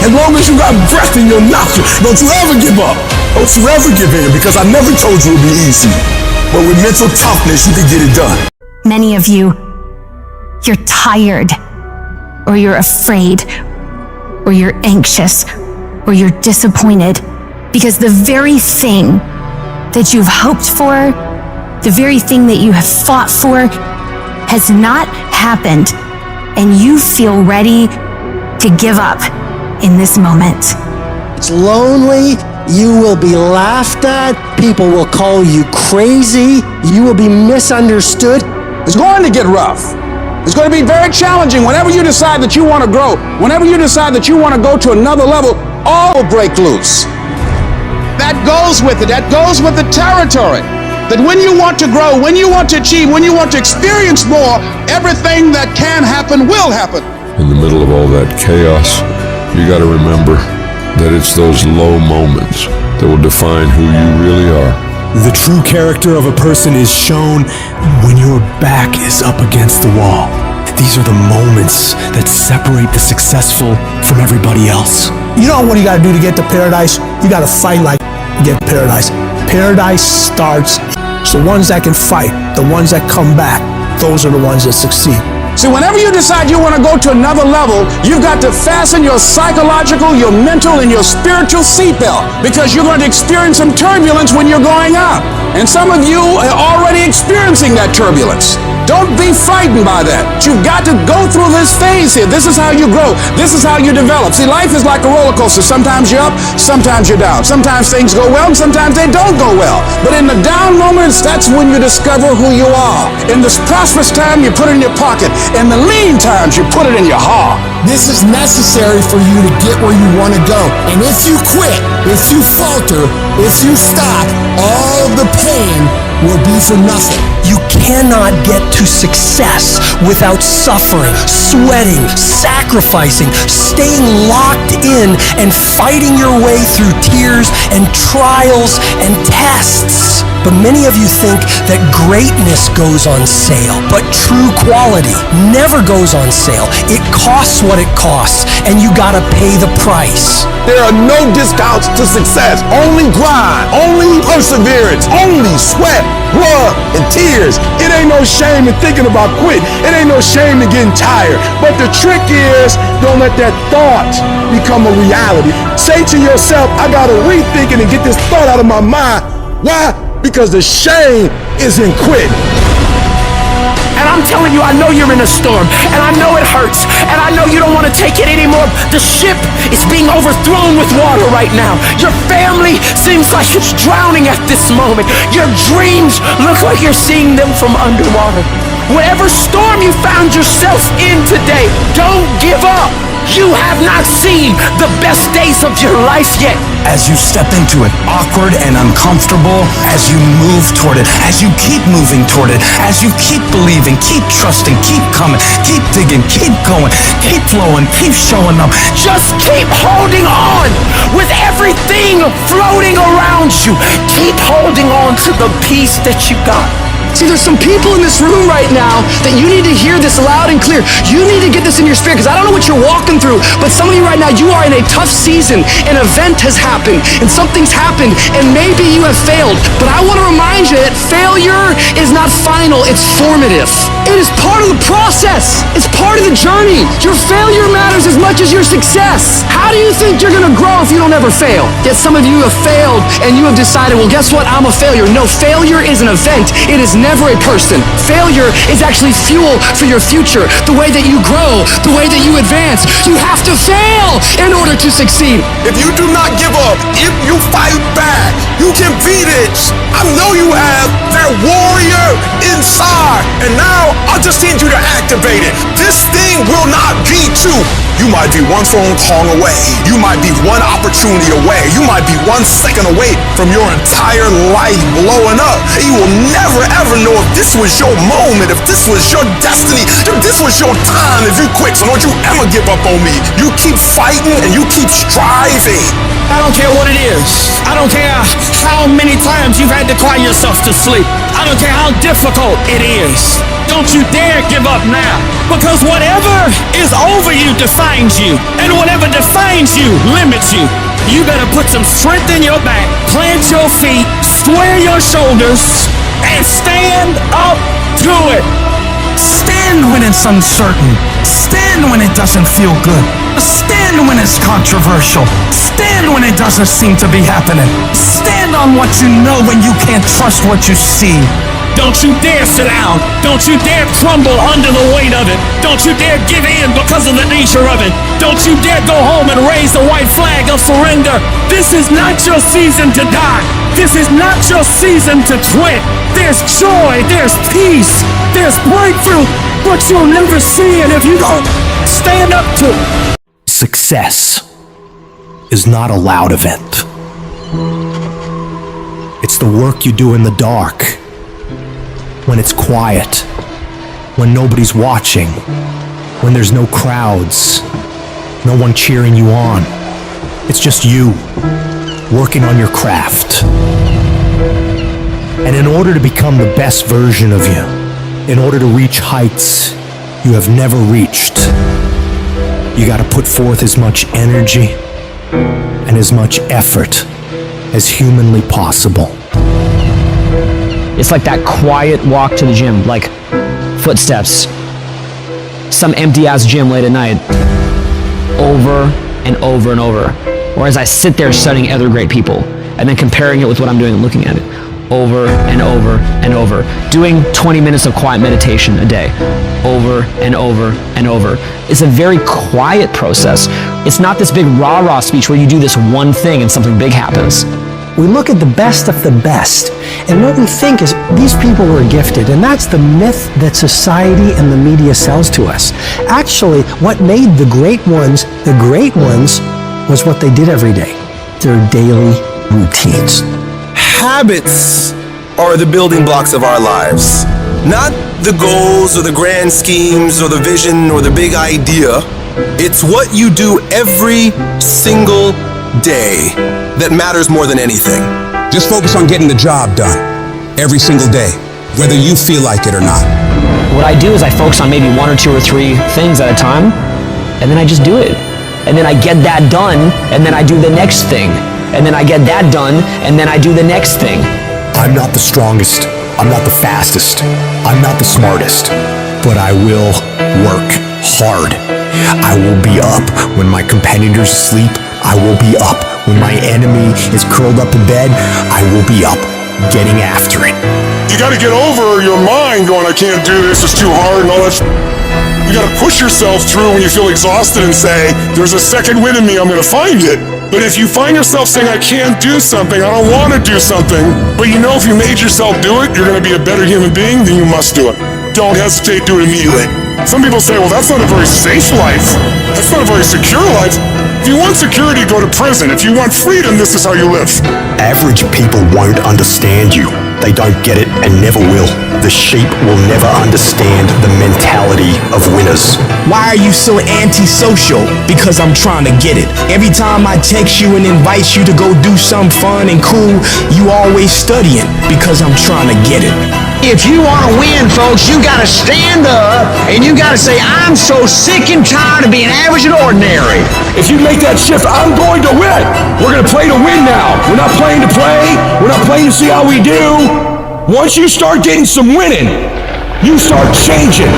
As long as you got breath in your nostrils, don't you ever give up. Don't you ever give in, because I never told you it would be easy. But with mental toughness, you can get it done. Many of you, you're tired, or you're afraid, or you're anxious, or you're disappointed, because the very thing that you've hoped for, the very thing that you have fought for, has not happened, and you feel ready to give up in this moment. It's lonely. You will be laughed at. People will call you crazy. You will be misunderstood. It's going to get rough. It's going to be very challenging. Whenever you decide that you want to grow, whenever you decide that you want to go to another level, all will break loose. That goes with it. That goes with the territory. That when you want to grow, when you want to achieve, when you want to experience more, everything that can happen will happen. In the middle of all that chaos, you got to remember that it's those low moments that will define who you really are. The true character of a person is shown when your back is up against the wall. These are the moments that separate the successful from everybody else. You know what you gotta do to get to paradise? You gotta fight like to get paradise. Paradise starts. So the ones that can fight, the ones that come back, those are the ones that succeed. See, whenever you decide you want to go to another level, you've got to fasten your psychological, your mental, and your spiritual seatbelt, because you're going to experience some turbulence when you're going up. And some of you are already experiencing that turbulence. Don't be frightened by that. You've got to go through this phase here. This is how you grow. This is how you develop. See, life is like a roller coaster. Sometimes you're up, sometimes you're down. Sometimes things go well, and sometimes they don't go well. But in the down moments, that's when you discover who you are. In this prosperous time, you put it in your pocket. In the lean times, you put it in your heart. This is necessary for you to get where you want to go. And if you quit, if you falter, if you stop, all the pain will be for nothing. You cannot get to success without suffering, sweating, sacrificing, staying locked in, and fighting your way through tears and trials and tests. But many of you think that greatness goes on sale, but true quality never goes on sale. It costs what it costs, and you gotta pay the price. There are no discounts to success. Only grind, only perseverance, only sweat, blood, and tears. It ain't no shame in thinking about quitting. It ain't no shame in getting tired. But the trick is, don't let that thought become a reality. Say to yourself, I gotta rethink it and get this thought out of my mind. Why? Because the shame is in quitting. And I'm telling you, I know you're in a storm, and I know it hurts, and I know you don't want to take it anymore. The ship is being overthrown with water right now. Your family seems like it's drowning at this moment. Your dreams look like you're seeing them from underwater. Whatever storm you found yourself in today, don't give up. You have not seen the best days of your life yet. As you step into it, awkward and uncomfortable, as you move toward it, as you keep moving toward it, as you keep believing, keep trusting, keep coming, keep digging, keep going, keep flowing, keep showing up. Just keep holding on with everything floating around you. Keep holding on to the peace that you got. See, there's some people in this room right now that you need to hear this loud and clear. You need to get this in your spirit, because I don't know what you're walking through, but some of you right now, you are in a tough season. An event has happened, and something's happened, and maybe you have failed. But I want to remind you that failure is not final, it's formative. It is part of the process. It's part of the journey. Your failure matters as much as your success. How do you think you're going to grow if you don't ever fail? Yet some of you have failed, and you have decided, well, guess what? I'm a failure. No, failure is an event. It is never a person. Failure is actually fuel for your future. The way that you grow, the way that you advance. You have to fail in order to succeed. If you do not give up, if you fight back, you can beat it. I know you have that warrior inside. And now I just need you to activate it. This thing will not be two. You might be one phone call away. You might be one opportunity away. You might be 1 second away from your entire life blowing up. You will never ever know if this was your moment, if this was your destiny, if this was your time, if you quit. So don't you ever give up on me. You keep fighting and you keep striving. I don't care what it is. I don't care how many times you've had to cry yourself to sleep. I don't care how difficult it is. Don't you dare give up now. Because whatever is over you defines you. And whatever defines you limits you. You better put some strength in your back, plant your feet, square your shoulders, and stand up to it. Stand when it's uncertain. Stand when it doesn't feel good. Stand when it's controversial. Stand when it doesn't seem to be happening. Stand on what you know when you can't trust what you see. Don't you dare sit down. Don't you dare crumble under the weight of it. Don't you dare give in because of the nature of it. Don't you dare go home and raise the white flag of surrender. This is not your season to die. This is not your season to quit. There's joy, there's peace, there's breakthrough, but you'll never see it if you don't stand up to it. Success is not a loud event. It's the work you do in the dark, when it's quiet, when nobody's watching, when there's no crowds, no one cheering you on. It's just you working on your craft. And in order to become the best version of you, in order to reach heights you have never reached, you gotta put forth as much energy and as much effort as humanly possible. It's like that quiet walk to the gym, like footsteps. Some empty-ass gym late at night, over and over and over. Or as I sit there studying other great people, and then comparing it with what I'm doing and looking at it. over and over and over. Doing 20 minutes of quiet meditation a day, over and over and over. It's a very quiet process. It's not this big rah-rah speech where you do this one thing and something big happens. We look at the best of the best, and what we think is these people were gifted, and that's the myth that society and the media sells to us. Actually, what made the great ones was what they did every day, their daily routines. Habits are the building blocks of our lives. Not the goals or the grand schemes or the vision or the big idea. It's what you do every single day that matters more than anything. Just focus on getting the job done every single day, whether you feel like it or not. What I do is I focus on maybe 1 or 2 or 3 things at a time, and then I just do it. And then I get that done, and then I do the next thing. And then I get that done, and then I do the next thing. I'm not the strongest. I'm not the fastest. I'm not the smartest. But I will work hard. I will be up when my competitors sleep. I will be up when my enemy is curled up in bed. I will be up, getting after it. You gotta get over your mind going, I can't do this, it's too hard and all that. You gotta push yourself through when you feel exhausted and say, there's a second wind in me, I'm gonna find it. But if you find yourself saying, I can't do something, I don't wanna do something, but you know if you made yourself do it, you're gonna be a better human being, then you must do it. Don't hesitate, do it immediately. Some people say, well, that's not a very safe life. That's not a very secure life. If you want security, go to prison. If you want freedom, this is how you live. Average people won't understand you. They don't get it and never will. The sheep will never understand the mentality of winners. Why are you so antisocial? Because I'm trying to get it. Every time I text you and invite you to go do something fun and cool, you always studying because I'm trying to get it. If you want to win, folks, you got to stand up and you got to say, I'm so sick and tired of being average and ordinary. If you make that shift, I'm going to win. We're going to play to win now. We're not playing to play. We're not playing to see how we do. Once you start getting some winning, you start changing.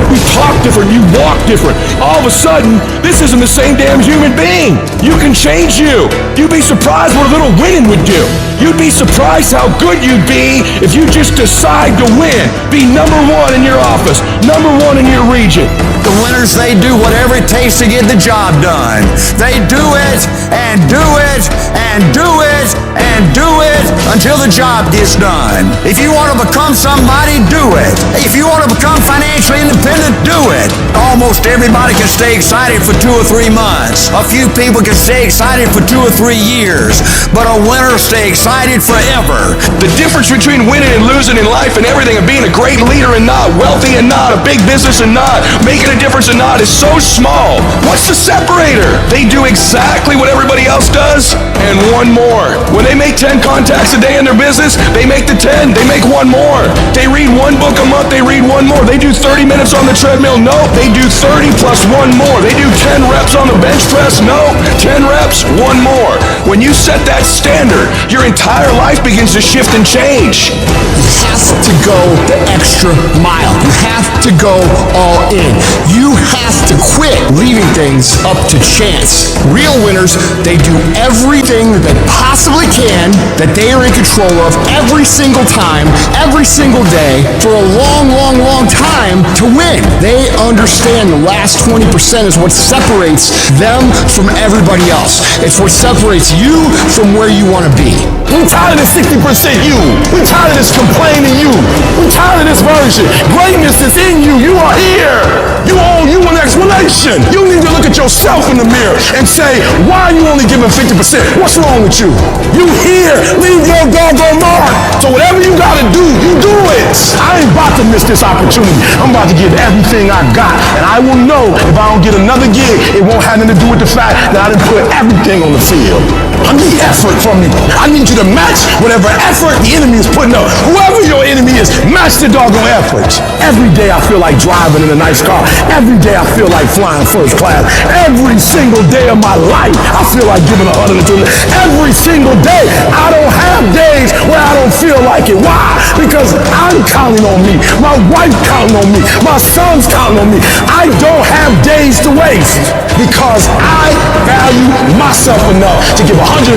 You talk different, you walk different. All of a sudden, this isn't the same damn human being. You can change you. You'd be surprised what a little winning would do. You'd be surprised how good you'd be if you just decide to win. Be number 1 in your office, number 1 in your region. The winners, they do whatever it takes to get the job done. They do it and do it and do it and do it until the job gets done. If you want to become somebody, do it. If you want to become financially independent, do it. Almost everybody can stay excited for 2 or 3 months. A few people can stay excited for 2 or 3 years, but a winner stay excited forever. The difference between winning and losing in life and everything, and being a great leader and not, wealthy and not, a big business and not, making a difference and not, is so small. What's the separator? They do exactly what everybody else does and 1 more. When they make 10 contacts a day in their business, they make the 10, they make 1 more. They read 1 book a month, they read 1 more. They do 30 minutes on the treadmill, no, they do 30 plus 1 more. They do 10 reps on the bench press, no, 10 reps, 1 more. When you set that standard, your entire life begins to shift and change. You have to go the extra mile. You have to go all in. You have to quit leaving things up to chance. Real winners, they do everything that they possibly can, that they are in control of every single time, every single day, for a long, long, long time to win. They understand the last 20% is what separates them from everybody else. It's what separates you from where you want to be. We're tired of this 60% you. We're tired of this complaining you. We're tired of this version. Greatness is in you. You are here. You owe you an explanation. You need to look at yourself in the mirror and say, why are you only giving 50%? What's wrong with you? You here. Leave your doggone mark. So whatever you gotta do, you do it. I ain't about to miss this opportunity. I'm about to give everything I got. And I will know if I don't get another gig, it won't have nothing to do with the fact that I didn't put everything on the field. I need effort from you. I need you to match whatever effort the enemy is putting up. Whoever your enemy is, match the doggone effort. Every day I feel like driving in a nice car. Every day I feel like flying first class. Every single day of my life, I feel like giving 120. Every single day, I don't have have days where I don't feel like it. Why? Because I'm counting on me. My wife counting on me. My son's counting on me. I don't have days to waste because I value myself enough to give 120%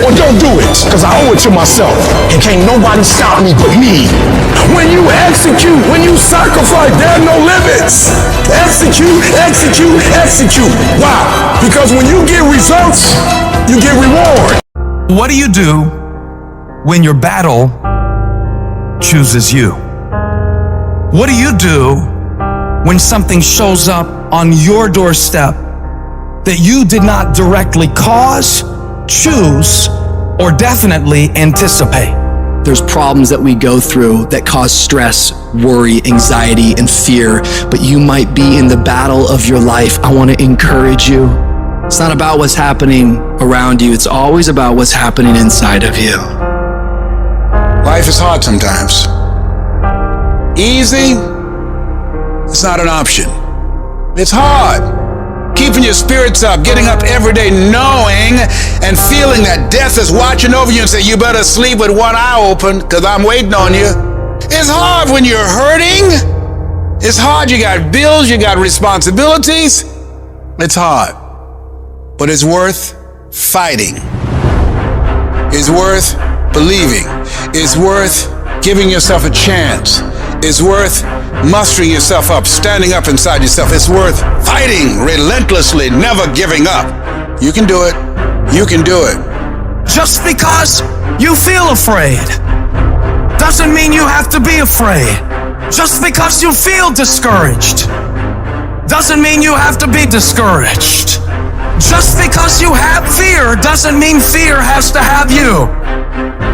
or don't do it because I owe it to myself. And can't nobody stop me but me. When you execute, when you sacrifice, there are no limits. Execute, execute, execute. Why? Because when you get results, you get reward. What do you do when your battle chooses you? What do you do when something shows up on your doorstep that you did not directly cause, choose, or definitely anticipate? There's problems that we go through that cause stress, worry, anxiety, and fear, but you might be in the battle of your life. I want to encourage you. It's not about what's happening around you. It's always about what's happening inside of you. Life is hard sometimes. Easy, it's not an option. It's hard. Keeping your spirits up, getting up every day knowing and feeling that death is watching over you and say, you better sleep with one eye open because I'm waiting on you. It's hard when you're hurting. It's hard. You got bills, you got responsibilities. It's hard. But it's worth fighting. It's worth believing. It's worth giving yourself a chance. It's worth mustering yourself up, standing up inside yourself. It's worth fighting relentlessly, never giving up. You can do it. You can do it. Just because you feel afraid doesn't mean you have to be afraid. Just because you feel discouraged doesn't mean you have to be discouraged. Just because you have fear doesn't mean fear has to have you.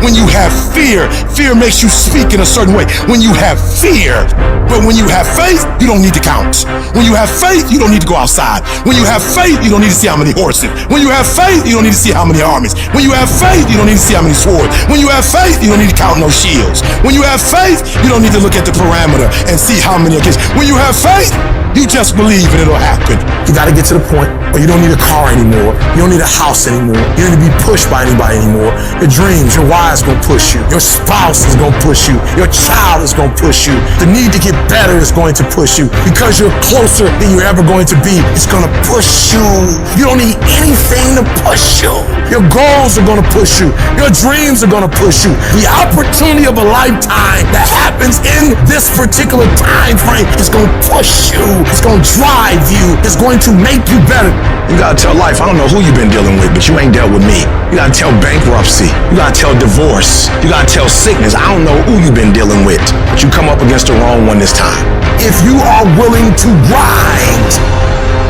When you have fear, fear makes you speak in a certain way. When you have fear, but when you have faith, you don't need to count. When you have faith, you don't need to go outside. When you have faith, you don't need to see how many horses. When you have faith, you don't need to see how many armies. When you have faith, you don't need to see how many swords. When you have faith, you don't need to count no shields. When you have faith, you don't need to look at the parameter and see how many against. When you have faith, you just believe and it'll happen. You gotta get to the point where you don't need a car anymore. You don't need a house anymore. You don't need to be pushed by anybody anymore. Your dreams, your wife's gonna push you. Your spouse is gonna push you. Your child is gonna push you. The need to get better is going to push you. Because you're closer than you're ever going to be, it's gonna push you. You don't need anything to push you. Your goals are gonna push you. Your dreams are gonna push you. The opportunity of a lifetime that happens in this particular time frame is gonna push you. It's gonna drive you. It's going to make you better. You gotta tell life, I don't know who you've been dealing with, but you ain't dealt with me. You gotta tell bankruptcy. You gotta tell divorce. You gotta tell sickness. I don't know who you've been dealing with, but you come up against the wrong one this time. If you are willing to grind,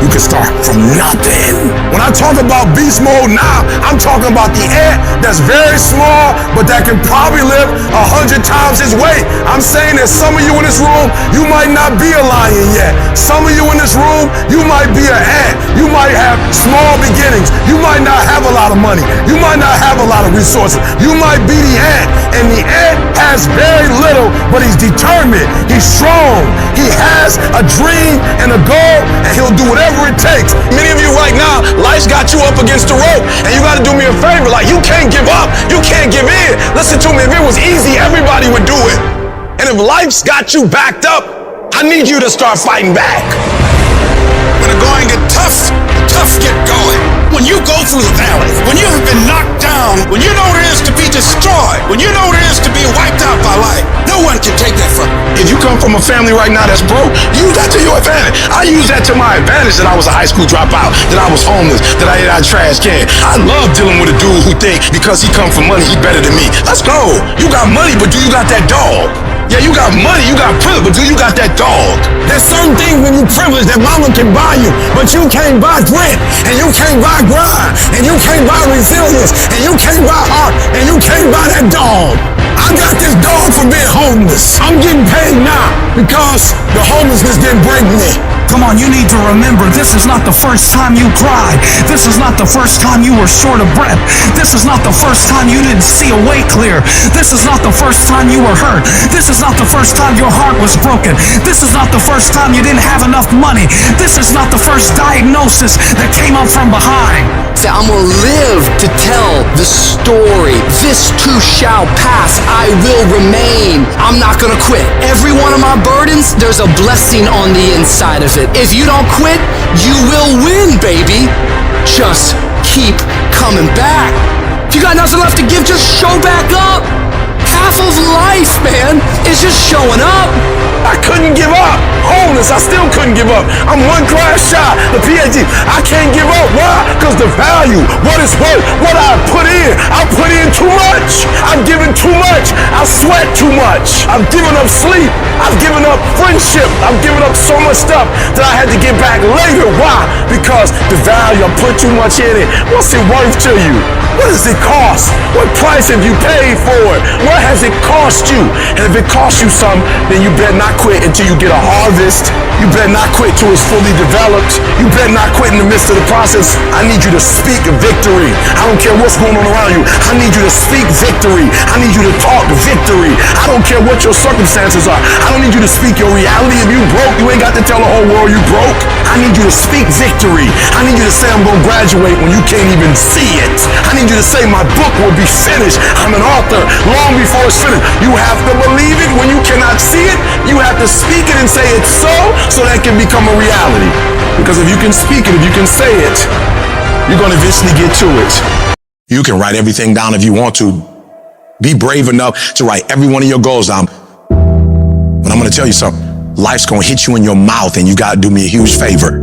you can start from nothing. When I talk about beast mode now, I'm talking about the ant that's very small, but that can probably lift 100 times his weight. I'm saying that some of you in this room, you might not be a lion yet. Some of you in this room, you might be an ant. You might have small beginnings. You might not have a lot of money. You might not have a lot of resources. You might be the ant, and the ant has very little, but he's determined. He's strong. He has a dream and a goal, and he'll do whatever it takes. Many of you right now, life's got you up against the rope, and you got to do me a favor. Like, you can't give up. You can't give in. Listen to me. If it was easy, everybody would do it. And if life's got you backed up, I need you to start fighting back. When the going get tough, tough get going. When you go through the valley, when you have been knocked down, when you know what it is to be destroyed, when you know what it is to be wiped out by life, no one can take that from you. If you come from a family right now that's broke, use that to your advantage. I use that to my advantage that I was a high school dropout, that I was homeless, that I ate out of trash can. I love dealing with a dude who think because he come from money, he better than me. Let's go. You got money, but do you got that dog? Yeah, you got money, you got privilege, but do you got that dog? There's certain things when you privilege that mama can buy you, but you can't buy grit, and you can't buy grind, and you can't buy resilience, and you can't buy heart, and you can't buy that dog. I got this dog for being homeless. I'm getting paid now because the homelessness didn't break me. Come on, you need to remember, this is not the first time you cried. This is not the first time you were short of breath. This is not the first time you didn't see a way clear. This is not the first time you were hurt. This is not the first time your heart was broken. This is not the first time you didn't have enough money. This is not the first diagnosis that came up from behind. Say, I'm gonna live to tell the story. This too shall pass. I will remain. I'm not gonna quit. Every one of my burdens, there's a blessing on the inside of it. If you don't quit, you will win, baby. Just keep coming back. If you got nothing left to give, just show back up. Half of life, man, is just showing up. I couldn't give up. Homeless, I still couldn't give up. I'm one class shot, the PhD. I can't give up. Why? Because the value, what it's worth, what I put in too much. I'm giving too much. I sweat too much. I've given up sleep. I've given up friendship. I've given up so much stuff that I had to get back later. Why? Because the value, I put too much in it. What's it worth to you? What does it cost? What price have you paid for it? What has it cost you? And if it costs you something, then you better not quit until you get a harvest. You better not quit till it's fully developed. You better not quit in the midst of the process. I need you to speak victory. I don't care what's going on around you. I need you to speak victory. I need you to talk victory. I don't care what your circumstances are. I don't need you to speak your reality. If you broke, you ain't got to tell the whole world you broke. I need you to speak victory. I need you to say I'm going to graduate when you can't even see it. I need you to say my book will be finished. I'm an author long before it's finished. You have to believe it when you cannot see it. You have to speak it and say it's so that can become a reality. Because if you can speak it, if you can say it, you're going to eventually get to it. You can write everything down if you want to. Be brave enough to write every one of your goals down. But I'm going to tell you something. Life's going to hit you in your mouth, and you got to do me a huge favor.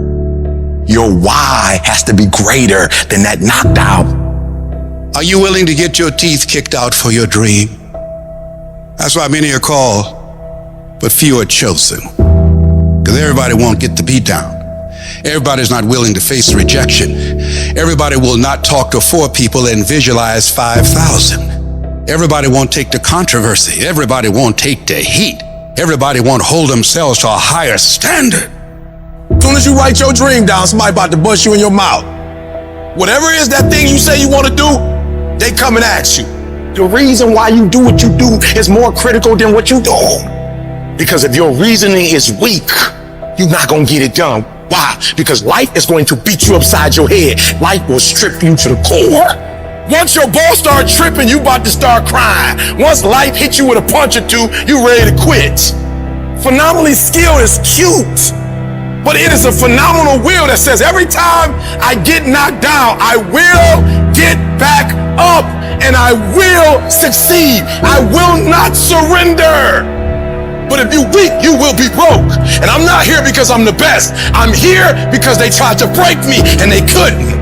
Your why has to be greater than that knockdown. Are you willing to get your teeth kicked out for your dream? That's why many are called, but few are chosen. Because everybody won't get the beat down. Everybody's not willing to face rejection. Everybody will not talk to 4 people and visualize 5,000. Everybody won't take the controversy. Everybody won't take the heat. Everybody won't hold themselves to a higher standard. As soon as you write your dream down, somebody about to bust you in your mouth. Whatever it is that thing you say you want to do, they come and ask you. The reason why you do what you do is more critical than what you do. Because if your reasoning is weak, you're not going to get it done. Why? Because life is going to beat you upside your head. Life will strip you to the core. Once your balls start tripping, you about to start crying. Once life hits you with a punch or two, you ready to quit. Phenomenally skilled is cute, but it is a phenomenal will that says every time I get knocked down, I will get back up and I will succeed. I will not surrender. But if you're weak, you will be broke. And I'm not here because I'm the best. I'm here because they tried to break me and they couldn't.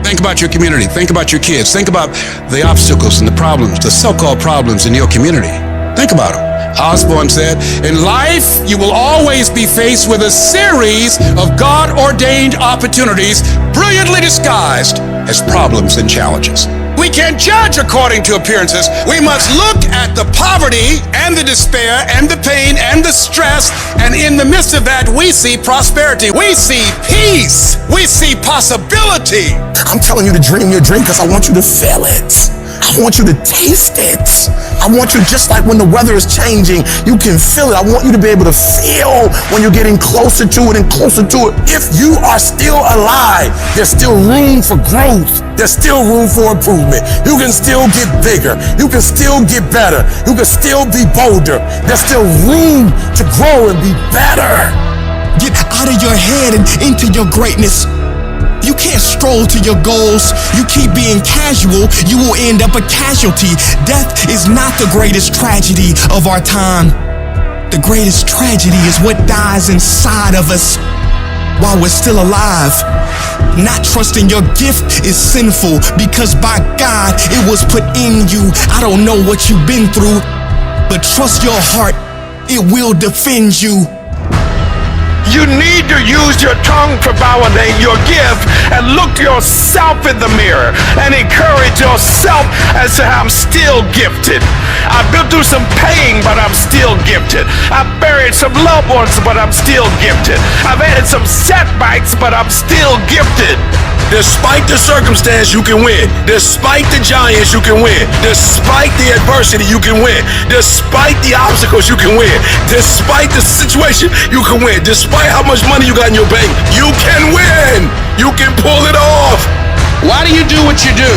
Think about your community. Think about your kids. Think about the obstacles and the problems, the so-called problems in your community. Think about them. Osborne said, in life, you will always be faced with a series of God-ordained opportunities brilliantly disguised as problems and challenges. We can't judge according to appearances. We must look at the poverty and the despair and the pain and the stress, and in the midst of that, we see prosperity. We see peace. We see possibility. I'm telling you to dream your dream because I want you to feel it. I want you to taste it. I want you, just like when the weather is changing, you can feel it. I want you to be able to feel when you're getting closer to it and closer to it. If you are still alive, there's still room for growth. There's still room for improvement. You can still get bigger. You can still get better. You can still be bolder. There's still room to grow and be better. Get out of your head and into your greatness. You can't stroll to your goals. You keep being casual, you will end up a casualty. Death is not the greatest tragedy of our time. The greatest tragedy is what dies inside of us while we're still alive. Not trusting your gift is sinful because by God, it was put in you. I don't know what you've been through, but trust your heart, it will defend you. You need to use your tongue to validate your gift and look yourself in the mirror and encourage yourself and say, I'm still gifted. I've been through some pain, but I'm still gifted. I've buried some loved ones, but I'm still gifted. I've had some setbacks, but I'm still gifted. Despite the circumstance, you can win. Despite the giants, you can win. Despite the adversity, you can win. Despite the obstacles, you can win. Despite the situation, you can win. Despite how much money you got in your bank, you can win. You can pull it off. Why do you do what you do?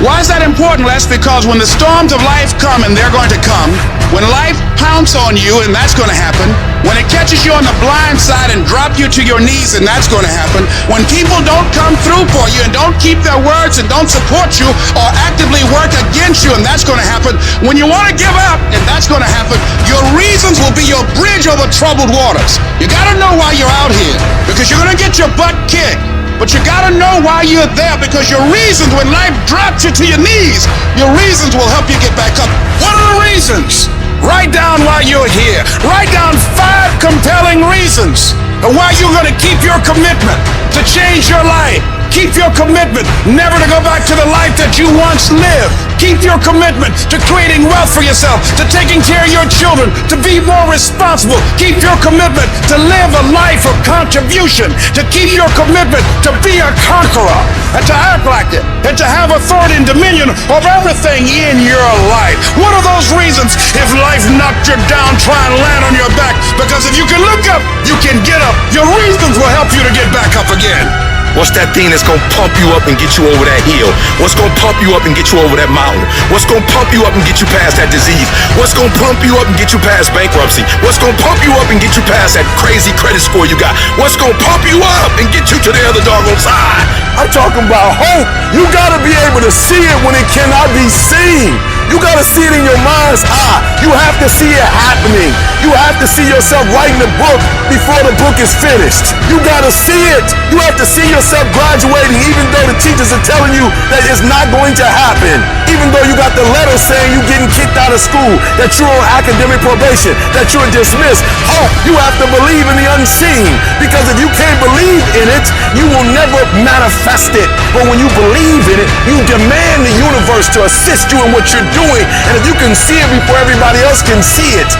Why is that important, Les? Because when the storms of life come, and they're going to come, when life pounces on you, and that's going to happen, when it catches you on the blind side and drop you to your knees, and that's going to happen, when people don't come through for you and don't keep their words and don't support you or actively work against you, and that's going to happen, when you want to give up, and that's going to happen, your reasons will be your bridge over troubled waters. You got to know why you're out here, because you're going to get your butt kicked. But you gotta know why you're there, because your reasons, when life drops you to your knees, your reasons will help you get back up. What are the reasons? Write down why you're here. Write down 5 compelling reasons of why you're gonna keep your commitment to change your life. Keep your commitment never to go back to the life that you once lived. Keep your commitment to creating wealth for yourself, to taking care of your children, to be more responsible. Keep your commitment to live a life of contribution, to keep your commitment to be a conqueror, and to act like it, and to have authority and dominion of everything in your life. What are those reasons if life knocked you down, try and land on your back? Because if you can look up, you can get up. Your reasons will help you to get back up again. What's that thing that's gonna pump you up and get you over that hill? What's gonna pump you up and get you over that mountain? What's gonna pump you up and get you past that disease? What's gonna pump you up and get you past bankruptcy? What's gonna pump you up and get you past that crazy credit score you got? What's gonna pump you up and get you to the other doggone side? I'm talking about hope. You gotta be able to see it when it cannot be seen. You gotta see it in your mind's eye. You have to see it happening. You have to see yourself writing the book before the book is finished. You gotta see it. You have to see yourself graduating even though the teachers are telling you that it's not going to happen. Even though you got the letter saying you're getting kicked out of school, that you're on academic probation, that you're dismissed. Hope, you have to believe in the unseen. Because if you can't believe in it, you will never manifest it. But when you believe in it, you demand the universe to assist you in what you're doing. And if you can see it before everybody else can see it,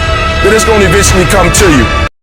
then it's going to eventually come to you.